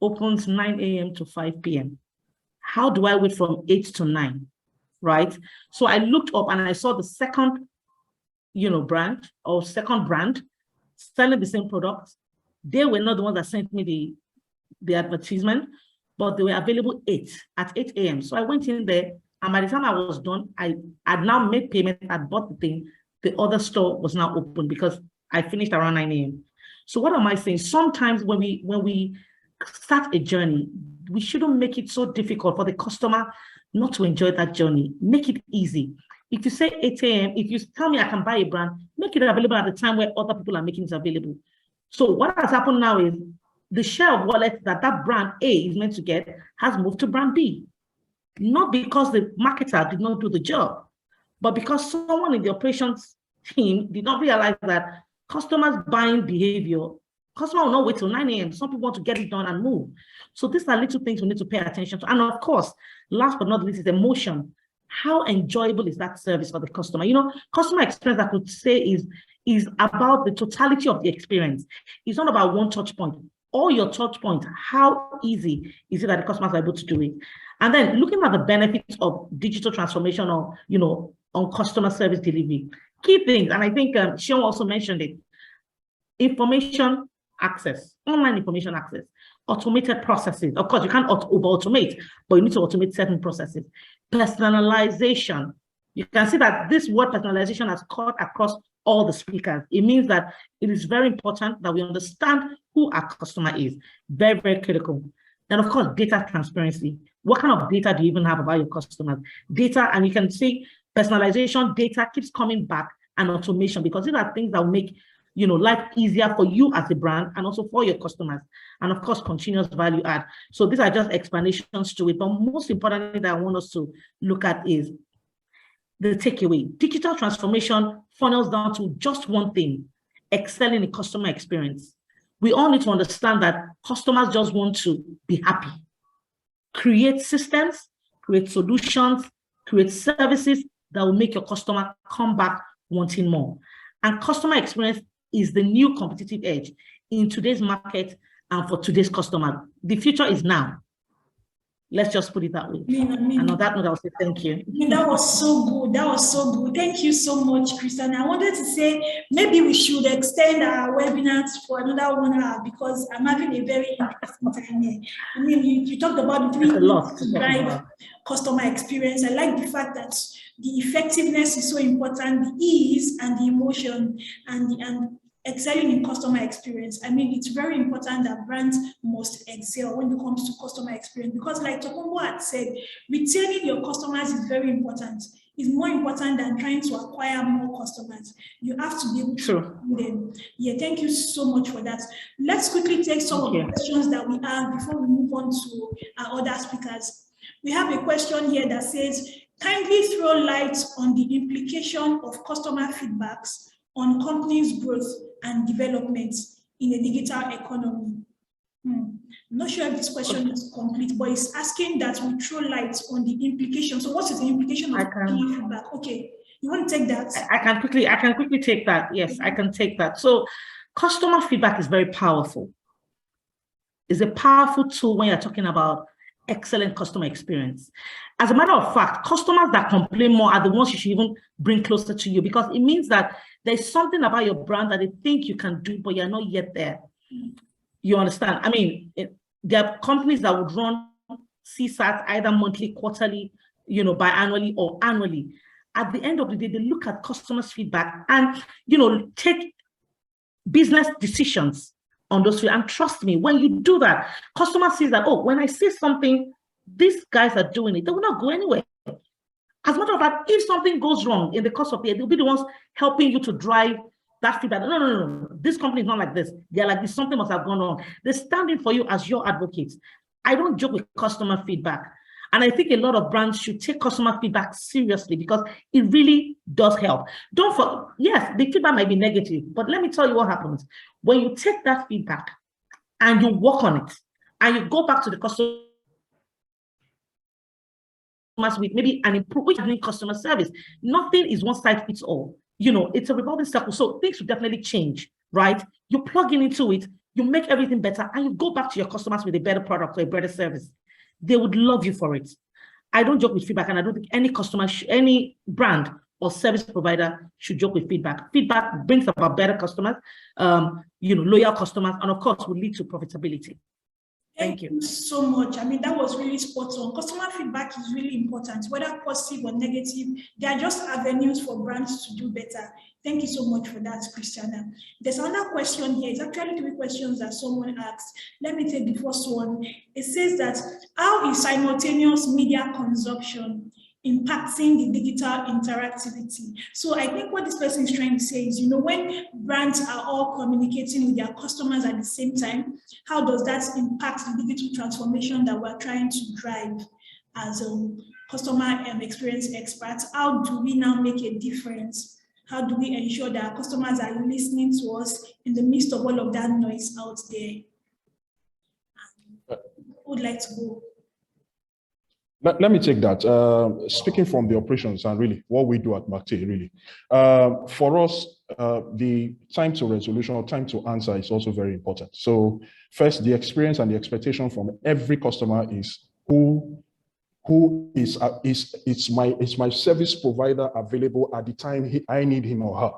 opens 9 a.m. to 5 p.m. How do I wait from 8 to 9, right? So I looked up and I saw the second, brand or second brand selling the same product. They were not the ones that sent me the advertisement, but they were available at 8 a.m. So I went in there, and by the time I was done, I had now made payment, I bought the thing. The other store was now open because I finished around 9 a.m. So what am I saying? Sometimes when we start a journey, we shouldn't make it so difficult for the customer not to enjoy that journey. Make it easy. If you say 8 a.m., if you tell me I can buy a brand, make it available at the time where other people are making it available. So what has happened now is the share of wallet that brand A is meant to get has moved to brand B. Not because the marketer did not do the job, but because someone in the operations team did not realize that customers' buying behavior, customer will not wait till 9 a.m. Some people want to get it done and move. So these are little things we need to pay attention to. And of course, last but not least is emotion. How enjoyable is that service for the customer? You know, customer experience, I could say, is about the totality of the experience. It's not about one touch point. All your touch points, how easy is it that the customers are able to do it? And then looking at the benefits of digital transformation or, you know, on customer service delivery. Key things, and I think Sean also mentioned it, information access, online information access, automated processes. Of course, you can't over-automate, but you need to automate certain processes. Personalization. You can see that this word personalization has cut across all the speakers. It means that it is very important that we understand who our customer is. Very, very critical. Then, of course, data transparency. What kind of data do you even have about your customers? Data, and you can see personalization, data keeps coming back, and automation, because these are things that will make, you know, life easier for you as a brand and also for your customers. And of course, continuous value add. So these are just explanations to it. But most importantly that I want us to look at is the takeaway. Digital transformation funnels down to just one thing: excelling in customer experience. We all need to understand that customers just want to be happy. Create systems, create solutions, create services that will make your customer come back wanting more. And customer experience is the new competitive edge in today's market and for today's customer. The future is now. Let's just put it that way. And on that note, I'll say thank you. That was so good. That was so good. Thank you so much, Christian. I wanted to say maybe we should extend our webinars for another 1 hour, because I'm having a very interesting time here. I mean, you talked about the 3 things to drive customer experience. I like the fact that the effectiveness is so important, the ease and the emotion and excelling in customer experience. I mean, it's very important that brands must excel when it comes to customer experience, because like Tokumbo had said, retaining your customers is very important. It's more important than trying to acquire more customers. You have to be able to do them. Yeah, thank you so much for that. Let's quickly take some of the questions that we have before we move on to our other speakers. We have a question here that says, kindly throw light on the implication of customer feedbacks on companies' growth and development in a digital economy. I'm not sure if this question is complete, but it's asking that we throw light on the implication. So what is the implication of customer feedback? Okay, you want to take that? I can quickly take that. Yes, I can take that. So customer feedback is very powerful. It's a powerful tool when you're talking about excellent customer experience. As a matter of fact, customers that complain more are the ones you should even bring closer to you, because it means that there's something about your brand that they think you can do, but you're not yet there. You understand? I mean, there are companies that would run CSAT either monthly, quarterly, you know, biannually or annually. At the end of the day, they look at customers' feedback and, you know, take business decisions on those. And trust me, when you do that, customer sees that, oh, when I say something, these guys are doing it, they will not go anywhere. As a matter of fact, if something goes wrong in the course of the year, they'll be the ones helping you to drive that feedback. No. This company is not like this. They're like this, something must have gone wrong. They're standing for you as your advocates. I don't joke with customer feedback. And I think a lot of brands should take customer feedback seriously, because it really does help. Yes, the feedback might be negative, but let me tell you what happens. When you take that feedback and you work on it, and you go back to the customer with maybe an improvement customer service, nothing is one size fits all. You know, it's a revolving circle. So things will definitely change, right? You plug into it, you make everything better, and you go back to your customers with a better product or a better service. They would love you for it. I don't joke with feedback, and I don't think any customer, any brand or service provider should joke with feedback. Feedback brings about better customers, you know, loyal customers, and of course will lead to profitability. Thank you so much. I mean, that was really spot on. Customer feedback is really important, whether positive or negative. They are just avenues for brands to do better. Thank you so much for that, Christiana. There's another question here. It's actually 3 questions that someone asked. Let me take the first one. It says that, how is simultaneous media consumption impacting the digital interactivity? So I think what this person is trying to say is, you know, when brands are all communicating with their customers at the same time, how does that impact the digital transformation that we're trying to drive as a customer experience experts? How do we now make a difference How do we ensure that our customers are listening to us in the midst of all of that noise out there? Who would like to go? Let me take that. Speaking from the operations and really what we do at McTay, really. For us, the time to resolution or time to answer is also very important. So first, the experience and the expectation from every customer is who is my service provider available at the time I need him or her.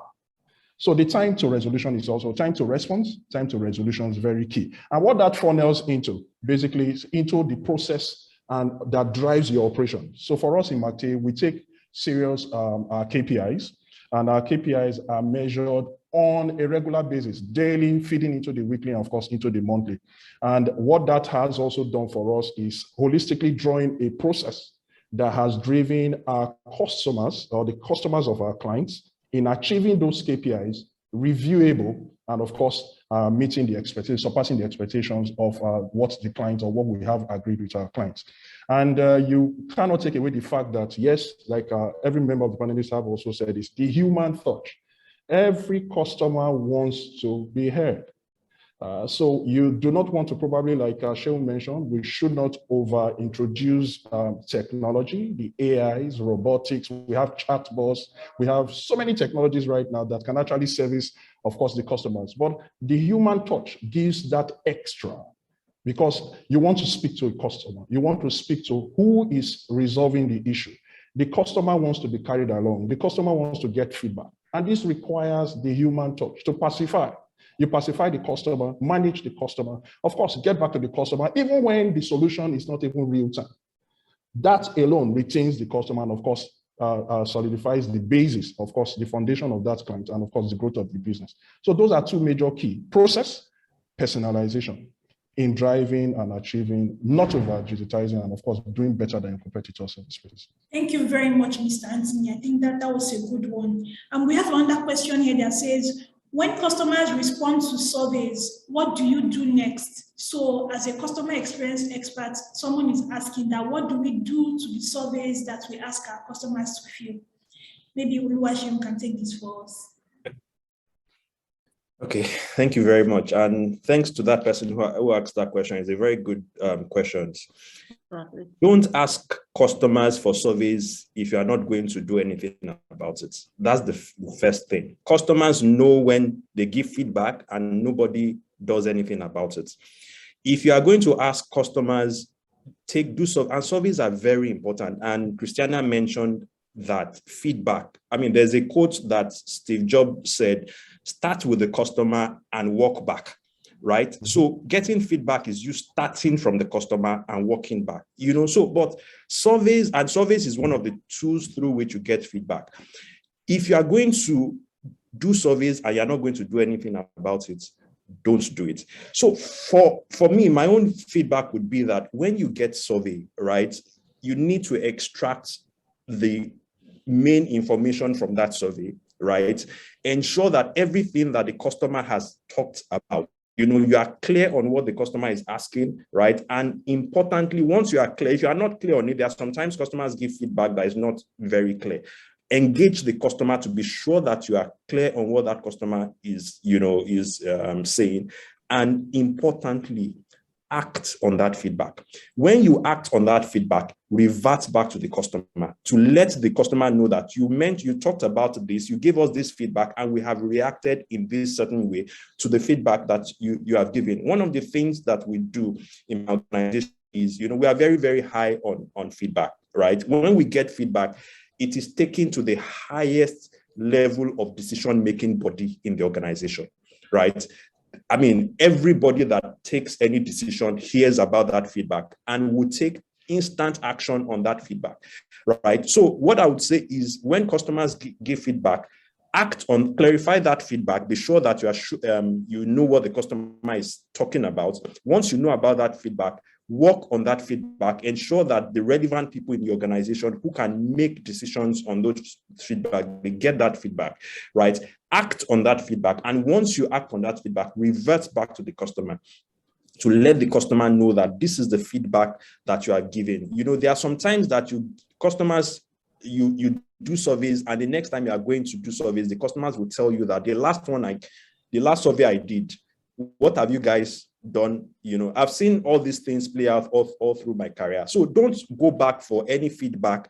So the time to resolution is also time to response, time to resolution is very key. And what that funnels into, basically, is into the process and that drives your operation. So for us in McTay, we take serious KPIs, and our KPIs are measured on a regular basis, daily, feeding into the weekly, and of course, into the monthly. And what that has also done for us is holistically drawing a process that has driven our customers or the customers of our clients in achieving those KPIs, reviewable, and of course, meeting the expectations, surpassing the expectations of what the client or what we have agreed with our clients. And you cannot take away the fact that, yes, like every member of the panelists have also said, is the human touch. Every customer wants to be heard. So you do not want to probably, like Shehu mentioned, we should not over introduce technology, the AIs, robotics, we have chatbots, we have so many technologies right now that can actually service, of course, the customers. But the human touch gives that extra because you want to speak to a customer. You want to speak to who is resolving the issue. The customer wants to be carried along. The customer wants to get feedback. And this requires the human touch to pacify. You pacify the customer, manage the customer, of course, get back to the customer, even when the solution is not even real time. That alone retains the customer and, of course, solidifies the basis, of course, the foundation of that client and, of course, the growth of the business. So those are two major key: process, personalization in driving and achieving, not over digitizing, and, of course, doing better than competitors in the space. Thank you very much, Mr. Anthony. I think that was a good one. We have another question here that says, when customers respond to surveys, what do you do next? So as a customer experience expert, someone is asking that, what do we do to the surveys that we ask our customers to fill? Maybe Oluwaseun can take this for us. Okay, thank you very much. And thanks to that person who asked that question. It's a very good question. Don't ask customers for surveys if you are not going to do anything about it. That's the first thing. Customers know when they give feedback and nobody does anything about it. If you are going to ask customers, do so, and surveys are very important. And Christiana mentioned that feedback. I mean, there's a quote that Steve Jobs said, start with the customer and walk back. Right? So getting feedback is you starting from the customer and walking back, but surveys is one of the tools through which you get feedback. If you are going to do surveys and you're not going to do anything about it, don't do it. So for me, my own feedback would be that when you get survey, right, you need to extract the main information from that survey, right? Ensure that everything that the customer has talked about, you are clear on what the customer is asking, right? And importantly, once you are clear, if you are not clear on it, there are sometimes customers give feedback that is not very clear. Engage the customer to be sure that you are clear on what that customer is, saying. And importantly, act on that feedback. When you act on that feedback, revert back to the customer to let the customer know that you talked about this, you gave us this feedback, and we have reacted in this certain way to the feedback that you have given. One of the things that we do in our organization is, we are very, very high on feedback, right? When we get feedback, it is taken to the highest level of decision-making body in the organization, right? I mean, everybody that takes any decision hears about that feedback and will take instant action on that feedback, right? So what I would say is when customers give feedback, clarify that feedback, be sure that you know what the customer is talking about. Once you know about that feedback, work on that feedback, ensure that the relevant people in the organization who can make decisions on those feedback, they get that feedback, right? Act on that feedback. And once you act on that feedback, revert back to the customer to let the customer know that this is the feedback that you are giving. There are some times that customers you do surveys, and the next time you are going to do surveys, the customers will tell you that the last survey I did, what have you guys done? I've seen all these things play out all through my career. So don't go back for any feedback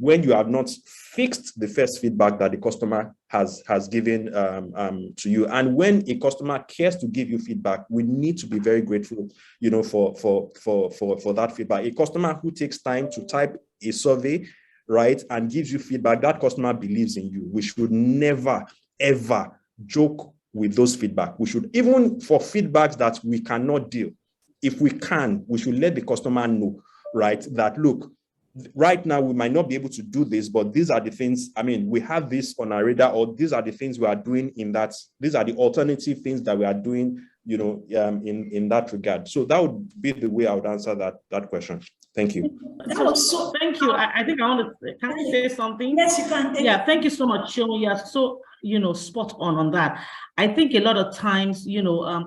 when you have not fixed the first feedback that the customer has given to you. And when a customer cares to give you feedback, we need to be very grateful, for that feedback. A customer who takes time to type a survey, right, and gives you feedback, that customer believes in you. We should never, ever joke with those feedback. We should, even for feedbacks that we cannot deal, if we can, we should let the customer know, right, that look, right now we might not be able to do this, but these are the things, we have this on our radar, or these are the things we are doing these are the alternative things that we are doing, in that regard. So that would be the way I would answer that question. Thank you. Thank you. I think I want to, can I say something? Yes, you can. Thank you so much, Sean. Yeah, so, spot on that. I think a lot of times,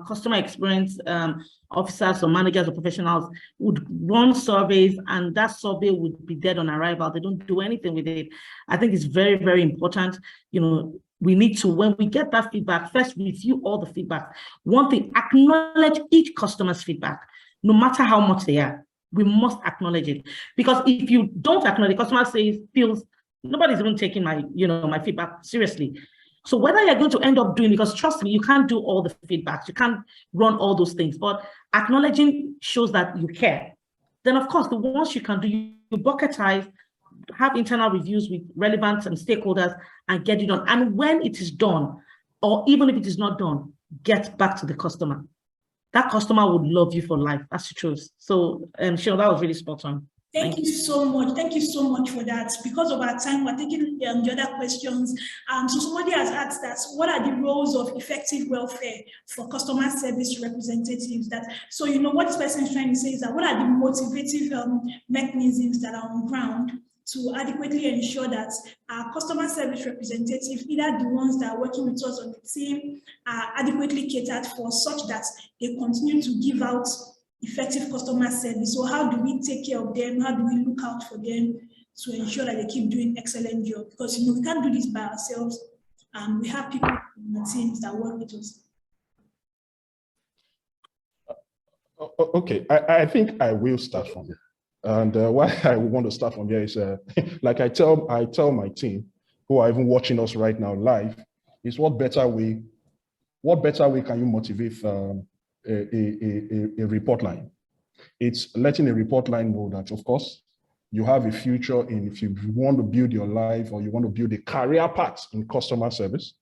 customer experience officers or managers or professionals would run surveys, and that survey would be dead on arrival. They don't do anything with it. I think it's very, very important. We need to, when we get that feedback, first review all the feedback. One thing, acknowledge each customer's feedback, no matter how much they are. We must acknowledge it, because if you don't acknowledge, the customer feels nobody's even taking my, my feedback seriously. So whether you're going to end up doing, because trust me, you can't do all the feedbacks, you can't run all those things, but acknowledging shows that you care. Then of course, the ones you can do, you bucketize, have internal reviews with relevant stakeholders and get it done. And when it is done, or even if it is not done, get back to the customer. That customer would love you for life. That's the truth. So, sure, that was really spot on. Thank you so much. Thank you so much for that. Because of our time, we're taking the other questions. So somebody has asked us, what are the roles of effective welfare for customer service representatives? So what this person is trying to say is that what are the motivative mechanisms that are on ground to adequately ensure that our customer service representatives, either the ones that are working with us on the team, are adequately catered for, such that they continue to give out effective customer service? So how do we take care of them? How do we look out for them to ensure that they keep doing excellent job? Because we can't do this by ourselves, and we have people in the teams that work with us. Okay, I think I will start from here. And why I want to start from here is, like I tell my team, who are even watching us right now live, is what better way can you motivate a report line? It's letting a report line know that, of course, you have a future in, if you want to build your life or you want to build a career path in customer service,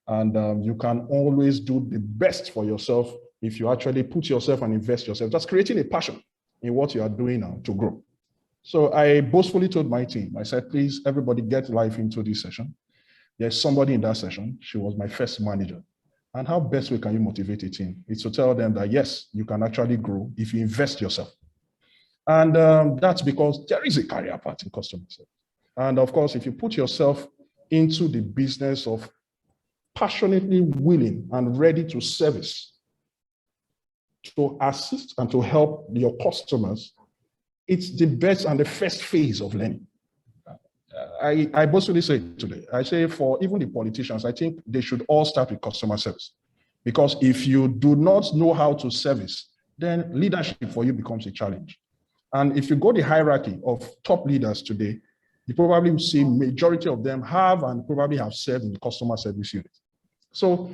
and you can always do the best for yourself if you actually put yourself and invest yourself. That's creating a passion in what you are doing now to grow. So I boastfully told my team, I said, please, everybody get life into this session. There's somebody in that session. She was my first manager. And how best way can you motivate a team? It's to tell them that, yes, you can actually grow if you invest yourself. And that's because there is a career path in customer service. And of course, if you put yourself into the business of passionately willing and ready to service, to assist and to help your customers, it's the best and the first phase of learning. I boastfully say today, I say for even the politicians, I think they should all start with customer service. Because if you do not know how to service, then leadership for you becomes a challenge. And if you go the hierarchy of top leaders today, you probably will see majority of them have and probably have served in the customer service unit. So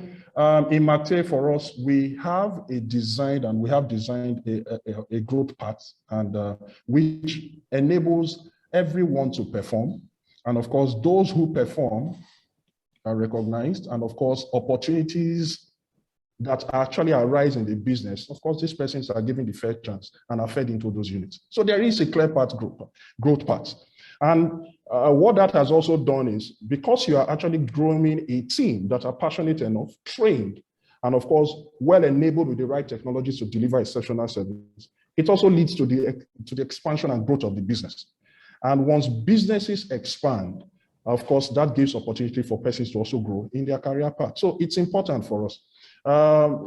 in Mate, for us, we have designed a growth path, and which enables everyone to perform. And of course, those who perform are recognized. And of course, opportunities that actually arise in the business, of course, these persons are given the fair chance and are fed into those units. So there is a clear path, growth path. And what that has also done is, because you are actually growing a team that are passionate enough, trained, and of course, well enabled with the right technologies to deliver exceptional service, it also leads to the expansion and growth of the business. And once businesses expand, of course, that gives opportunity for persons to also grow in their career path. So it's important for us.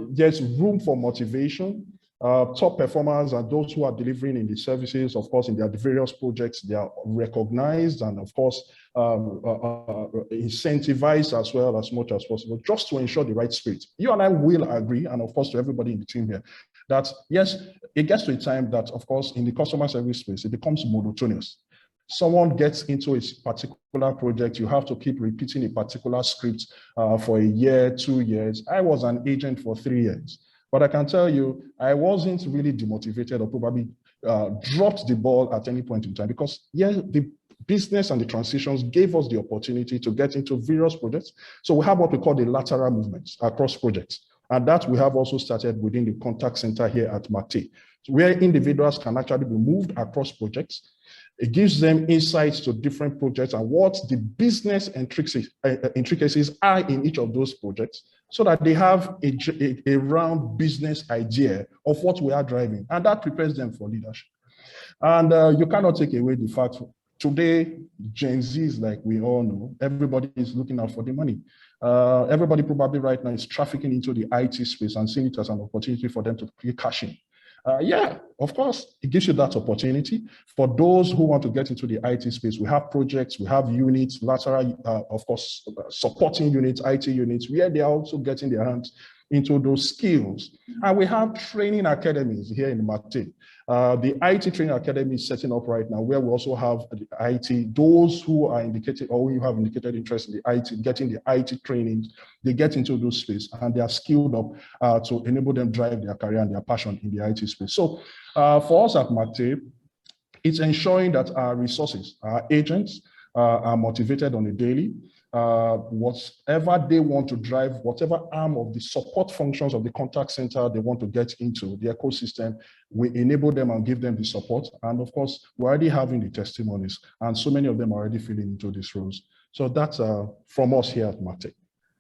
There's room for motivation. Top performers are those who are delivering in the services, of course, in their various projects. They are recognized and, of course, incentivized as well as much as possible, just to ensure the right spirit. You and I will agree, and of course, to everybody in the team here, that yes, it gets to a time that, of course, in the customer service space, it becomes monotonous. Someone gets into a particular project, you have to keep repeating a particular script for a year, 2 years. I was an agent for 3 years. But I can tell you, I wasn't really demotivated or probably dropped the ball at any point in time, because the business and the transitions gave us the opportunity to get into various projects. So we have what we call the lateral movements across projects. And that we have also started within the contact center here at MACTE, where individuals can actually be moved across projects. It gives them insights to different projects and what the business intricacies are in each of those projects, so that they have a round business idea of what we are driving, and that prepares them for leadership. And you cannot take away the fact today, Gen Z, like we all know, everybody is looking out for the money. Everybody probably right now is trafficking into the IT space and seeing it as an opportunity for them to cash in. Yeah, of course, it gives you that opportunity. For those who want to get into the IT space, we have projects, we have units, lateral, of course, supporting units, IT units, where they are also getting their hands into those skills. And we have training academies here in MACTE. The IT training academy is setting up right now, where we also have the IT, those who are indicated or who have indicated interest in the IT, getting the IT trainings, they get into those space and they are skilled up to enable them drive their career and their passion in the IT space. So for us at MACTE, it's ensuring that our resources, our agents are motivated on a daily. Whatever they want to drive, whatever arm of the support functions of the contact center they want to get into, the ecosystem, we enable them and give them the support. And of course, we're already having the testimonies, and so many of them are already filling into these roles. So that's from us here at MACTE.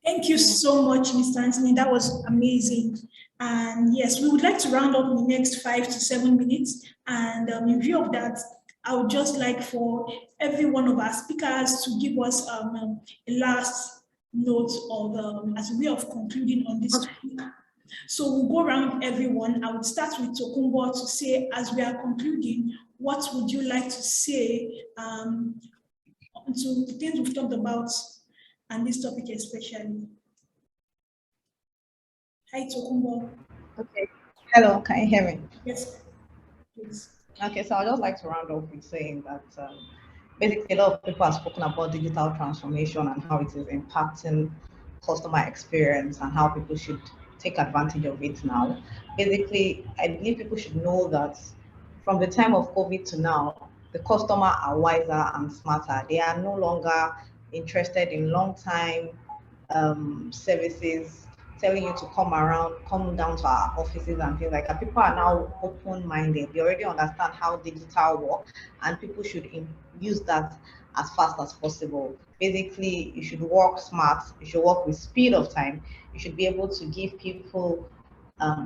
Thank you so much, Mr. Anthony. That was amazing. And yes, we would like to round up in the next 5 to 7 minutes. And in view of that, I would just like for every one of our speakers to give us a last note of as a way of concluding on this topic. So we'll go around everyone. I would start with Tokumbo to say, as we are concluding, what would you like to say to the things we've talked about and this topic especially? Hi, Tokumbo. Okay. Hello, can you hear me? Yes, please. Okay, so I'd just like to round off with saying that basically a lot of people have spoken about digital transformation and how it is impacting customer experience and how people should take advantage of it now. Basically, I believe people should know that from the time of COVID to now, the customer are wiser and smarter. They are no longer interested in long time services, telling you to come around, come down to our offices and things like that. People are now open-minded. They already understand how digital works, and people should use that as fast as possible. Basically, you should work smart. You should work with speed of time. You should be able to give people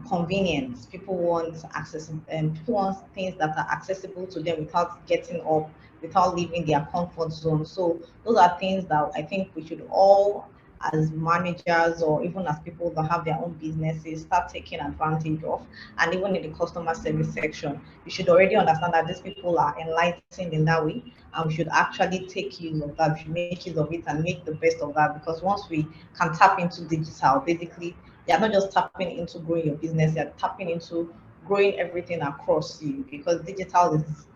convenience. People want access, and people want things that are accessible to them without getting up, without leaving their comfort zone. So those are things that I think we should all, as managers or even as people that have their own businesses, start taking advantage of. And even in the customer service section, you should already understand that these people are enlightened in that way, and we should actually take use of that. We should make use of it and make the best of that, because once we can tap into digital, basically you're not just tapping into growing your business, you're tapping into growing everything across you, because digital is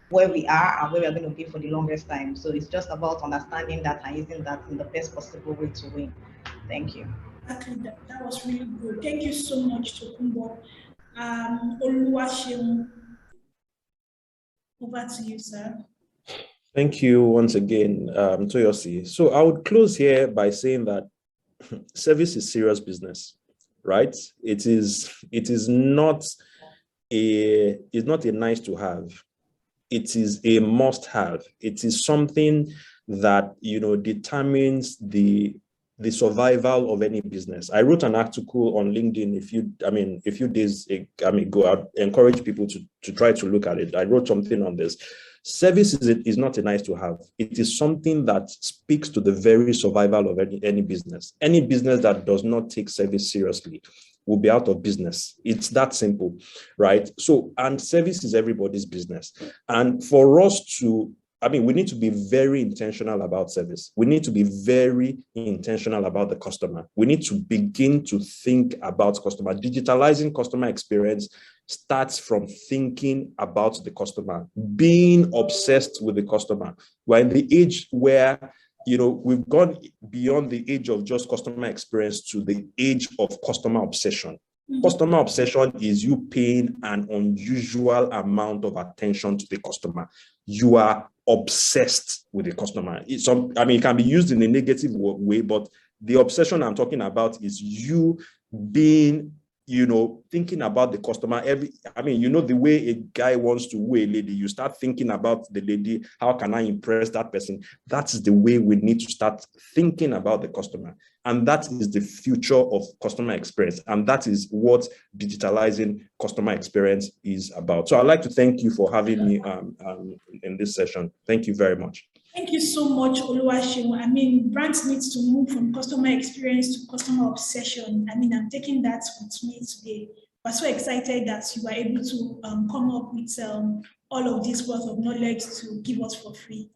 where we are and where we're going to be for the longest time. So it's just about understanding that and using that in the best possible way to win. Thank you. Exactly, that was really good. Thank you so much, Tokumbo. Oluwaseun, over to you, sir. Thank you once again, Toyosi. So I would close here by saying that service is serious business, right? It is not a nice to have. It is a must-have. It is something that determines the survival of any business. I wrote an article on LinkedIn a few days ago. I encourage people to try to look at it. I wrote something on this. Service is not a nice to have. It is something that speaks to the very survival of any business. Any business that does not take service seriously will be out of business. It's that simple, right? So, and service is everybody's business. And for us to, we need to be very intentional about service. We need to be very intentional about the customer. We need to begin to think about customer. Digitalizing customer experience starts from thinking about the customer, being obsessed with the customer. We're in the age where, we've gone beyond the age of just customer experience to the age of customer obsession. Customer obsession is you paying an unusual amount of attention to the customer. You are obsessed with the customer. It can be used in a negative way, but the obsession I'm talking about is you being, thinking about the customer. The way a guy wants to woo a lady, you start thinking about the lady. How can I impress that person? That's the way we need to start thinking about the customer. And that is the future of customer experience. And that is what digitalizing customer experience is about. So I'd like to thank you for having me in this session. Thank you very much. Thank you so much, Oluwaseun. Brands need to move from customer experience to customer obsession. I'm taking that with me today. We're so excited that you were able to come up with all of this worth of knowledge to give us for free.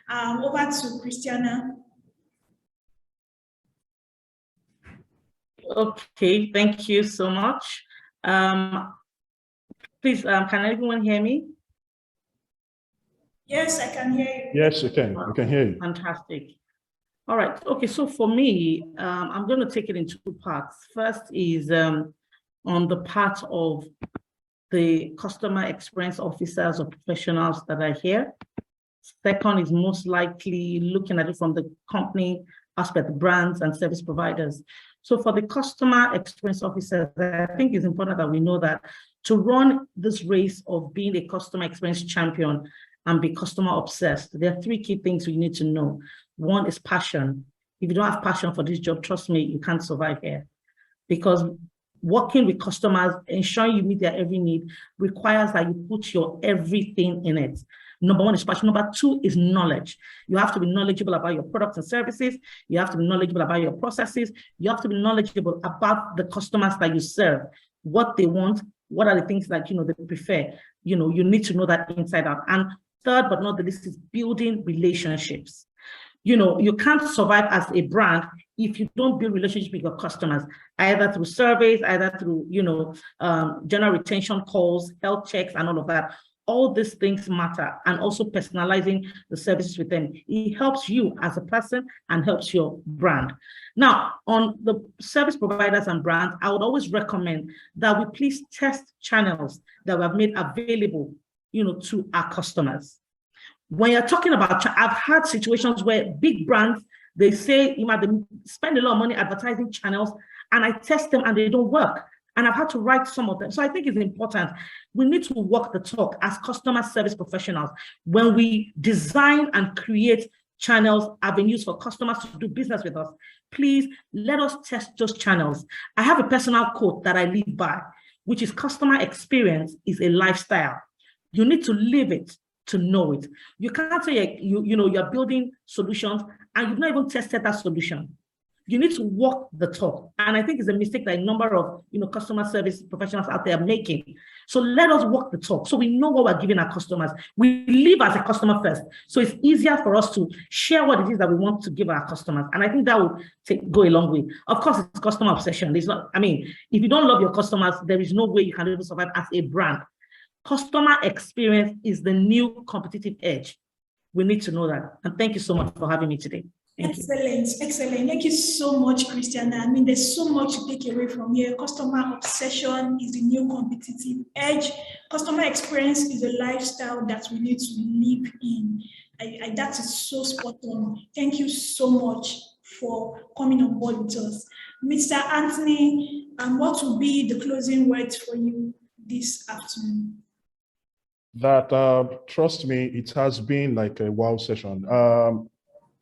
Over to Christiana. Okay, thank you so much. Please, can everyone hear me? Yes, I can hear you. Yes, you can. We can hear you. Fantastic. All right. Okay, so for me, I'm going to take it in two parts. First is on the part of the customer experience officers or professionals that are here. Second is most likely looking at it from the company aspect, brands and service providers. So for the customer experience officers, I think it's important that we know that to run this race of being a customer experience champion and be customer obsessed, there are three key things we need to know. One is passion. If you don't have passion for this job, trust me, you can't survive here. Because working with customers, ensuring you meet their every need requires that you put your everything in it. Number one is passion. Number two is knowledge. You have to be knowledgeable about your products and services. You have to be knowledgeable about your processes. You have to be knowledgeable about the customers that you serve, what they want, what are the things that they prefer. You need to know that inside out. And third, but not the least, is building relationships. You can't survive as a brand if you don't build relationships with your customers, either through surveys, either through, general retention calls, health checks, and all of that. All these things matter, and also personalizing the services with them. It helps you as a person and helps your brand. Now, on the service providers and brands, I would always recommend that we please test channels that we have made available, to our customers. When you're talking about, I've had situations where big brands, they say, they spend a lot of money advertising channels, and I test them and they don't work. And I've had to write some of them. So I think it's important. We need to walk the talk as customer service professionals. When we design and create channels, avenues for customers to do business with us, please let us test those channels. I have a personal quote that I live by, which is customer experience is a lifestyle. You need to live it to know it. You can't say you're building solutions and you've not even tested that solution. You need to walk the talk. And I think it's a mistake that a number of customer service professionals out there are making. So let us walk the talk so we know what we're giving our customers. We live as a customer first. So it's easier for us to share what it is that we want to give our customers. And I think that will go a long way. Of course, it's customer obsession. It's not, if you don't love your customers, there is no way you can even survive as a brand. Customer experience is the new competitive edge. We need to know that. And thank you so much for having me today. Excellent. Thank you so much, Christiana. There's so much to take away from here. Customer obsession is the new competitive edge. Customer experience is a lifestyle that we need to live in. That is so spot on. Thank you so much for coming on board with us. Mr. Anthony, what will be the closing words for you this afternoon? Trust me, it has been like a wow session.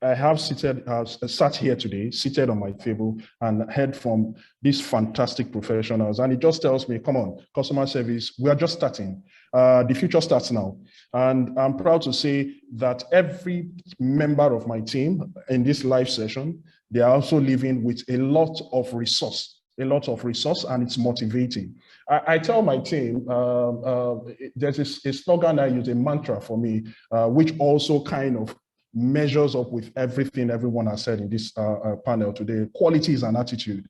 I have sat here today, seated on my table, and heard from these fantastic professionals. And it just tells me, come on, customer service, we are just starting. The future starts now. And I'm proud to say that every member of my team in this live session, they are also living with a lot of resource a lot of resource, and it's motivating. I tell my team, there's a slogan I use, a mantra for me, which also kind of measures up with everything everyone has said in this panel today. Quality is an attitude.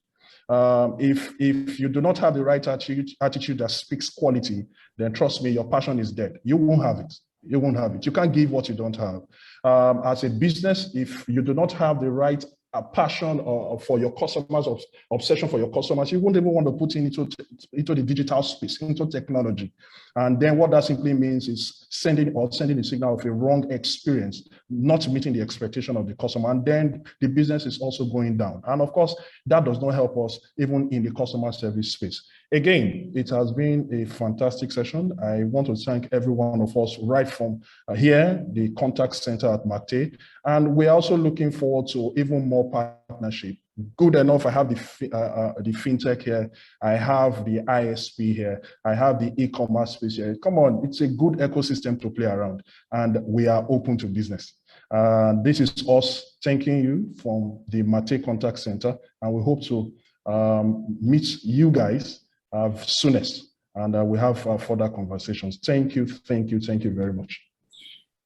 If you do not have the right attitude that speaks quality, then trust me, your passion is dead. You won't have it. You won't have it. You can't give what you don't have. As a business, if you do not have the right passion for your customers, obsession for your customers, you won't even want to put into the digital space, into technology. And then what that simply means is sending a signal of a wrong experience, not meeting the expectation of the customer. And then the business is also going down. And of course, that does not help us even in the customer service space. Again, it has been a fantastic session. I want to thank every one of us right from here, the contact center at Mate. And we're also looking forward to even more partnership. Good enough, I have the fintech here, I have the ISP here, I have the e-commerce space here. Come on, it's a good ecosystem to play around, and we are open to business. This is us thanking you from the Mate Contact Center, and we hope to meet you guys soonest, and we have further conversations. Thank you very much.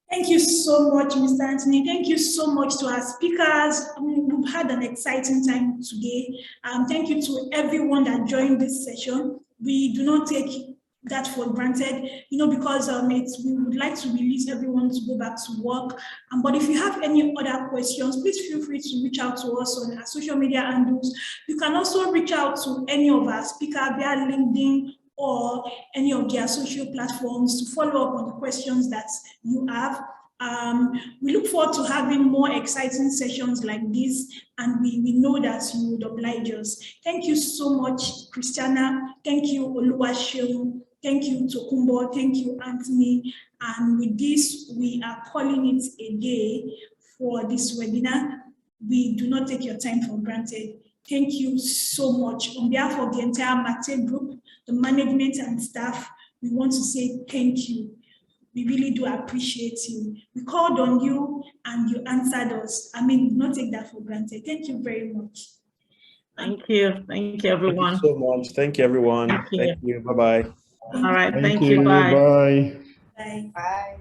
Thank you so much, Mr. Anthony. Thank you so much to our speakers. We've had an exciting time today. Thank you to everyone that joined this session. We do not take that for granted, because we would like to release everyone to go back to work. But if you have any other questions, please feel free to reach out to us on our social media handles. You can also reach out to any of our speakers via LinkedIn or any of their social platforms to follow up on the questions that you have. We look forward to having more exciting sessions like this, and we know that you would oblige us. Thank you so much, Christiana. Thank you, Oluwaseun. Thank you, Tokumbo. Thank you, Anthony. And with this, we are calling it a day for this webinar. We do not take your time for granted. Thank you so much. On behalf of the entire Mate group, the management and staff, we want to say thank you. We really do appreciate you. We called on you and you answered us. Do not take that for granted. Thank you very much. Thank you. Thank you, everyone. Thank you so much. Thank you, everyone. Thank you. Bye-bye. All right. Thank you. you. Bye. Bye. Bye. Bye.